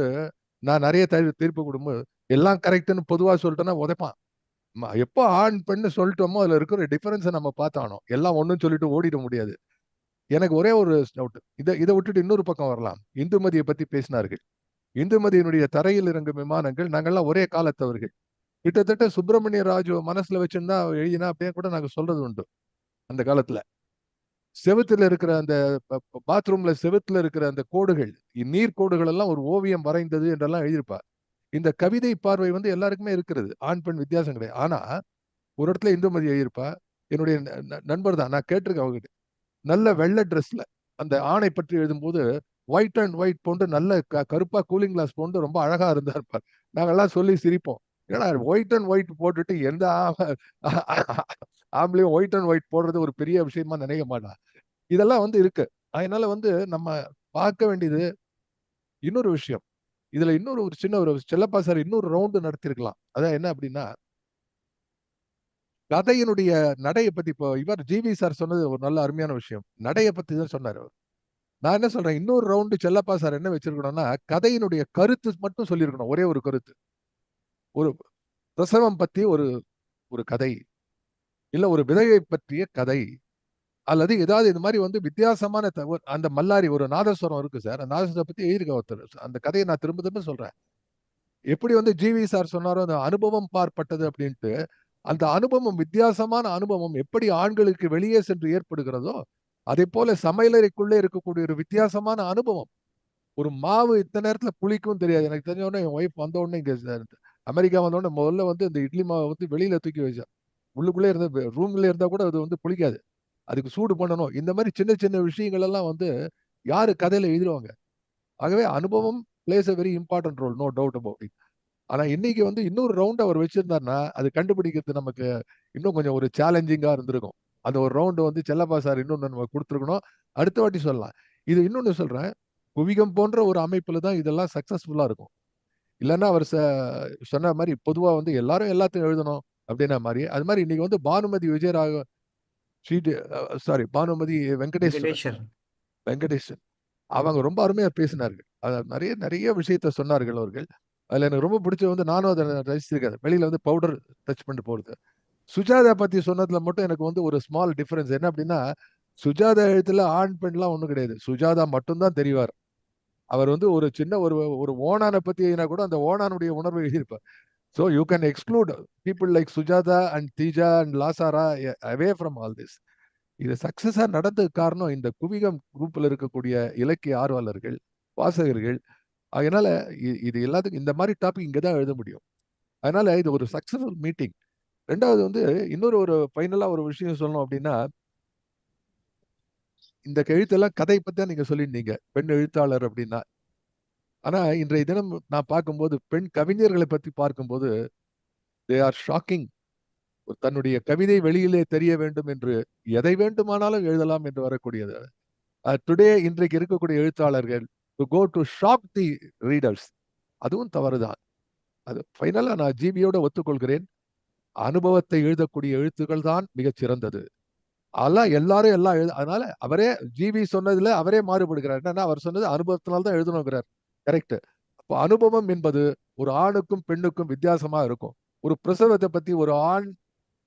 நான் நிறைய தீர்ப்பு கொடுக்கும்போது எல்லாம் கரெக்டுன்னு பொதுவா சொல்லிட்டேன்னா உதைப்பான். எப்போ ஆண் பெண்ணு சொல்லிட்டோமோ அதுல இருக்கிற டிஃபரன்ஸை நம்ம பார்த்தானோம். எல்லாம் ஒண்ணுன்னு சொல்லிட்டு ஓடிட முடியாது. எனக்கு ஒரே ஒரு டவுட். இதை விட்டுட்டு இன்னொரு பக்கம் வரலாம். இந்துமதியை பத்தி பேசினார்கள். இந்துமதியினுடைய தரையில் இறங்கும் விமானங்கள் நாங்கள்லாம் ஒரே காலத்தவர்கள். கிட்டத்தட்ட சுப்பிரமணிய ராஜு மனசுல வச்சிருந்தா எழுதினா அப்படியே கூட நாங்க சொல்றது உண்டு. அந்த காலத்துல செவுத்துல இருக்கிற அந்த பாத்ரூம்ல செவுத்துல இருக்கிற அந்த கோடுகள், நீர் கோடுகள் எல்லாம் ஒரு ஓவியம் வரைந்தது என்றெல்லாம் எழுதியிருப்பா. இந்த கவிதை பார்வை எல்லாருக்குமே இருக்கிறது. ஆண் பெண் வித்தியாசம் கிடையாது. ஆனா ஒரு இடத்துல இந்துமதி எழுதியிருப்பா. என்னுடைய நண்பர் தான், நான் கேட்டிருக்கேன் அவங்ககிட்ட. நல்ல வெள்ளை ட்ரெஸ்ல அந்த ஆணை பற்றி எழுதும்போது ஒயிட் அண்ட் ஒயிட் போன்று நல்ல கருப்பா கூலிங் கிளாஸ் போன்று ரொம்ப அழகா இருந்தா இருப்பார். நாங்கெல்லாம் சொல்லி சிரிப்போம். ஏன்னா ஒயிட் அண்ட் ஒயிட் போட்டுட்டு எந்த ஆம்பளையும் ஒயிட் அண்ட் ஒயிட் போடுறது ஒரு பெரிய விஷயமா நினைக்க மாட்டான். இதெல்லாம் இருக்கு. அதனால நம்ம பார்க்க வேண்டியது இன்னொரு விஷயம். இதுல இன்னொரு ஒரு சின்ன ஒரு செல்லப்பா சார் இன்னொரு ரவுண்டு நடத்திருக்கலாம். அதான் என்ன அப்படின்னா, கதையினுடைய நடையை பத்தி இப்போ இவர் ஜிவி சார் சொன்னது ஒரு நல்ல அருமையான விஷயம். நடையை பத்தி தான் சொன்னார் அவர். நான் என்ன சொல்றேன், இன்னொரு ரவுண்டு செல்லப்பா சார் என்ன வச்சிருக்கணும்னா, கதையினுடைய கருத்து மட்டும் சொல்லியிருக்கணும். ஒரே ஒரு கருத்து. ஒரு பிரசவம் பத்தி ஒரு ஒரு கதை, இல்ல ஒரு விதையை பற்றிய கதை, அல்லது ஏதாவது இது மாதிரி வித்தியாசமான அந்த மல்லாரி ஒரு நாதஸ்வரம் இருக்கு சார். அந்த நாதஸ்வரம் பத்தி எழுதியிருக்க ஒருத்தர். அந்த கதையை நான் திரும்ப திரும்ப சொல்றேன். எப்படி ஜிவி சார் சொன்னாரோ அந்த அனுபவம் பார்ப்பட்டது அப்படின்ட்டு, அந்த அனுபவம் வித்தியாசமான அனுபவம் எப்படி ஆண்களுக்கு வெளியே சென்று ஏற்படுகிறதோ அதே போல சமையலறைக்குள்ளே இருக்கக்கூடிய ஒரு வித்தியாசமான அனுபவம். ஒரு மாவு இத்தனை நேரத்துல புளிக்கும் தெரியாது. எனக்கு தெரிஞ்ச உடனே என் ஒய்ஃப் வந்த உடனே இங்க அமெரிக்கா வந்த உடனே முதல்ல இந்த இட்லி மாவை வெளியில தூக்கி வச்சா. உள்ளுக்குள்ளே இருந்த ரூம்ல இருந்தா கூட அது புளிக்காது. அதுக்கு சூடு பண்ணணும். இந்த மாதிரி சின்ன சின்ன விஷயங்கள் எல்லாம் யாரு கதையில எழுதுவாங்க. ஆகவே அனுபவம் plays a very important role, no doubt about it. ஆனா இன்னைக்கு இன்னொரு ரவுண்ட் அவர் வச்சிருந்தாருன்னா அது கண்டுபிடிக்கிறது நமக்கு இன்னும் கொஞ்சம் ஒரு சேலஞ்சிங்கா இருந்திருக்கும். அந்த ஒரு ரவுண்டு செல்லப்பா சார் இன்னொன்னு நம்ம கொடுத்துருக்கணும். அடுத்த வாட்டி சொல்லலாம். இது இன்னொன்னு சொல்றேன், குவிகம் போன்ற ஒரு அமைப்புல தான் இதெல்லாம் சக்சஸ்ஃபுல்லா இருக்கும். இல்லைன்னா அவர் சொன்ன மாதிரி பொதுவா எல்லாரும் எல்லாத்தையும் எழுதணும் அப்படின்னா மாதிரி, அது மாதிரி இன்னைக்கு பானுமதி விஜயராக பானுமதி வெங்கடேஸ்வரன் அவங்க ரொம்ப அருமையா பேசினார்கள். நிறைய நிறைய விஷயத்த சொன்னார்கள் அவர்கள். அதுல எனக்கு ரொம்ப பிடிச்ச நானும் அதை ரசிச்சிருக்கேன். வெளியில பவுடர் டச் பண்ணிட்டு போறது. சுஜாதா பத்தி சொன்னதுல மட்டும் எனக்கு ஒரு ஸ்மால் டிஃபரன்ஸ் என்ன அப்படின்னா, சுஜாதா எழுத்துல ஆண் பெண்லாம் ஒண்ணும் கிடையாது. சுஜாதா மட்டும்தான் தெரிவார். அவர் ஒரு சின்ன ஒரு ஓணானை பத்தி எழுதினா கூட அந்த ஓணானுடைய உணர்வை எழுதியிருப்பார். So you can exclude people like Sujatha and Thija and Lasara away from all this. இது சக்சஸா நடந்ததுக்கு காரணம் இந்த குவிகம் குரூப்ல இருக்கக்கூடிய இலக்கிய ஆர்வலர்கள், வாசகர்கள். அதனால இது எல்லாத்துக்கும் இந்த மாதிரி டாபிக் இங்கே தான் எழுத முடியும். அதனால இது ஒரு சக்சஸ்ஃபுல் மீட்டிங். ரெண்டாவது வந்து இன்னொரு ஒரு ஃபைனலா ஒரு விஷயம் சொல்லணும் அப்படின்னா, இந்த எழுத்தெல்லாம் கதை பத்தி தான் நீங்க சொல்லியிருந்தீங்க, பெண் எழுத்தாளர் அப்படின்னா. ஆனா இன்றைய தினம் நான் பார்க்கும்போது பெண் கவிஞர்களை பத்தி பார்க்கும்போது தே ஆர் ஷாக்கிங். தன்னுடைய கவிதை வெளியிலே தெரிய வேண்டும் என்று எதை வேண்டுமானாலும் எழுதலாம் என்று வரக்கூடியது. டுடே இன்றைக்கு இருக்கக்கூடிய எழுத்தாளர்கள் to go to shock the readers, அதுவும் தவறுதான். அது ஃபைனலா நான் ஜிபியோட ஒத்துக்கொள்கிறேன். அனுபவத்தை எழுதக்கூடிய எழுத்துக்கள் தான் மிகச் சிறந்தது. எல்லாரும் எல்லாம் அதனால அவரே ஜிபி சொன்னதுல அவரே மாறுபடுகிறார். என்னன்னா அவர் சொன்னது அனுபவத்தினால்தான் எழுதணுங்கிறார். கரெக்ட். அப்போ அனுபவம் என்பது ஒரு ஆணுக்கும் பெண்ணுக்கும் வித்தியாசமா இருக்கும். ஒரு பிரசவத்தை பத்தி ஒரு ஆண்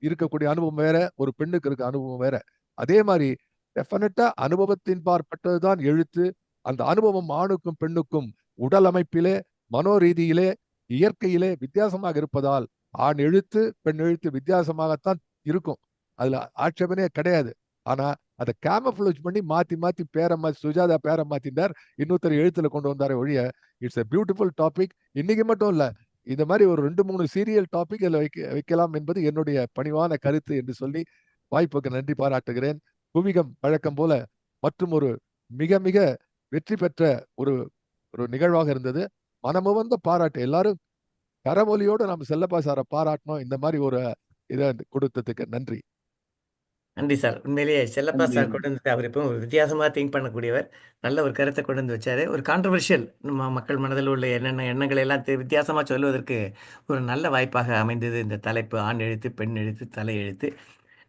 இருக்கக்கூடிய அனுபவம் வேற, ஒரு பெண்ணுக்கு இருக்க அனுபவம் வேற. அதே மாதிரி டெஃபினட்டா அனுபவத்தின் பார்ப்பட்டதுதான் எழுத்து. அந்த அனுபவம் ஆணுக்கும் பெண்ணுக்கும் உடல் அமைப்பிலே, மனோரீதியிலே, இயற்கையிலே வித்தியாசமாக இருப்பதால் ஆண் எழுத்து பெண் எழுத்து வித்தியாசமாகத்தான் இருக்கும். அதுல ஆட்சேபனே கிடையாது. ஆனா அதை கேமஃப்ளூஜ் பண்ணி மாத்தி மாத்தி சுஜாதா பேரை மாத்தினார், இன்னொருத்தர் எழுத்துல கொண்டு வந்தாரு ஒழிய இட்ஸ் எ பியூட்டிஃபுல் டாபிக். இன்னைக்கு மட்டும் இல்ல, இந்த மாதிரி ஒரு 2-3 சீரியல் டாபிக் அதில் வைக்கலாம் என்பது என்னுடைய பணிவான கருத்து என்று சொல்லி வாய்ப்புக்கு நன்றி பாராட்டுகிறேன். குவிகம் வழக்கம் போல மற்றும் ஒரு மிக மிக வெற்றி பெற்ற ஒரு ஒரு நிகழ்வாக இருந்தது. மனமுவந்த பாராட்டு. எல்லாரும் கரமொலியோடு நம்ம செல்லப்பா சாரை பாராட்டணும். இந்த மாதிரி ஒரு இதை கொடுத்ததுக்கு நன்றி. நன்றி சார். உண்மையிலேயே செல்லப்பா நன்றி. சார் கொண்டு வந்து அவர் எப்பவும் ஒரு வித்தியாசமா திங்க் பண்ணக்கூடியவர். நல்ல ஒரு கருத்தை கொண்டு வந்து வச்சாரு. ஒரு கான்ட்ரோவர்ஷியல் நம்ம மக்கள் மனதில் உள்ள என்னென்ன எண்ணங்களை எல்லாம் வித்தியாசமா சொல்வதற்கு ஒரு நல்ல வாய்ப்பாக அமைந்தது இந்த தலைப்பு. ஆண் எழுத்து, பெண் எழுத்து, தலை எழுத்து.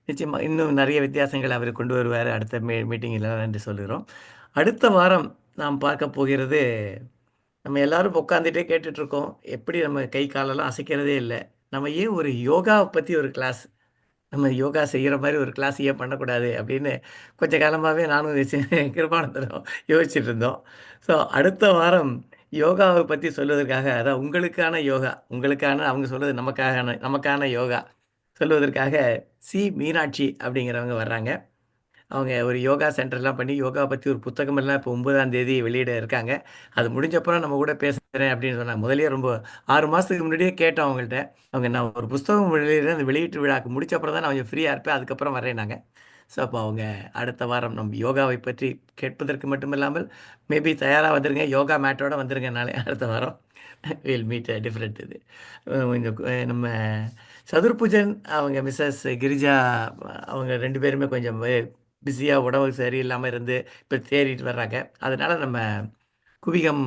நிச்சயமா இன்னும் நிறைய வித்தியாசங்கள் அவர் கொண்டு வருவார் அடுத்த மீட்டிங்கில் என்று சொல்கிறோம். அடுத்த வாரம் நாம் பார்க்க போகிறது, நம்ம எல்லாரும் உட்காந்துட்டே கேட்டுட்டு இருக்கோம். எப்படி நம்ம கை காலெல்லாம் அசைக்கிறதே இல்லை. நம்ம ஏன் ஒரு யோகாவை பற்றி ஒரு கிளாஸ், நம்ம யோகா செய்கிற மாதிரி ஒரு கிளாஸ் ஏன் பண்ணக்கூடாது அப்படின்னு கொஞ்ச காலமாகவே நானும் கிருபானந்தரும் யோசிச்சுட்டு இருந்தோம். ஸோ அடுத்த வாரம் யோகாவை பற்றி சொல்வதற்காக, அதான் உங்களுக்கான யோகா, உங்களுக்கான அவங்க சொல்வது நமக்கான யோகா சொல்வதற்காக மீனாட்சி அப்படிங்கிறவங்க வர்றாங்க. அவங்க ஒரு யோகா சென்டர்லாம் பண்ணி யோகாவை பற்றி ஒரு புத்தகமெல்லாம் இப்போ 9ஆம் தேதி வெளியிட இருக்காங்க. அது முடிஞ்சப்பறம் நம்ம கூட பேசுகிறேன் அப்படின்னு சொன்னாங்க. முதலே ரொம்ப 6 மாதத்துக்கு முன்னாடியே கேட்டோம் அவங்கள்ட்ட. அவங்க நான் ஒரு புஸ்தகம் வெளியிடுறேன், அந்த வெளியீட்டு விழாக்கு முடிச்சப்பறம் தான் நான் கொஞ்சம் ஃப்ரீயாக இருப்பேன், அதுக்கப்புறம் வரேன்னாங்க. ஸோ அப்போ அவங்க அடுத்த வாரம் நம்ம யோகாவை பற்றி கேட்பதற்கு மட்டுமில்லாமல் மேபி தயாராக வந்துருங்க, யோகா மேட்டோட வந்துருங்க நாளை அடுத்த வாரம். வில் மீட் டிஃப்ரெண்ட் இது. கொஞ்சம் நம்ம சதுர்பூஜன் அவங்க மிஸ்ஸஸ் கிரிஜா அவங்க 2 பேருமே கொஞ்சம் பிஸியாக உடம்பு சரியில்லாமல் இருந்து இப்போ தேறிட்டு வர்றாங்க. அதனால் நம்ம குவிகம்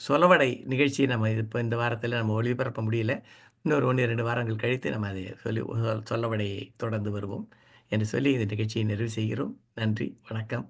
சொலவடை நிகழ்ச்சி நம்ம இப்போ இந்த வாரத்தில் நம்ம ஒளிபரப்ப முடியல. இன்னொரு 1-2 வாரங்கள் கழித்து நம்ம அதை சொலவடையை தொடர்ந்து வருவோம் என்று சொல்லி இந்த நிகழ்ச்சியை நிறைவு செய்கிறோம். நன்றி, வணக்கம்.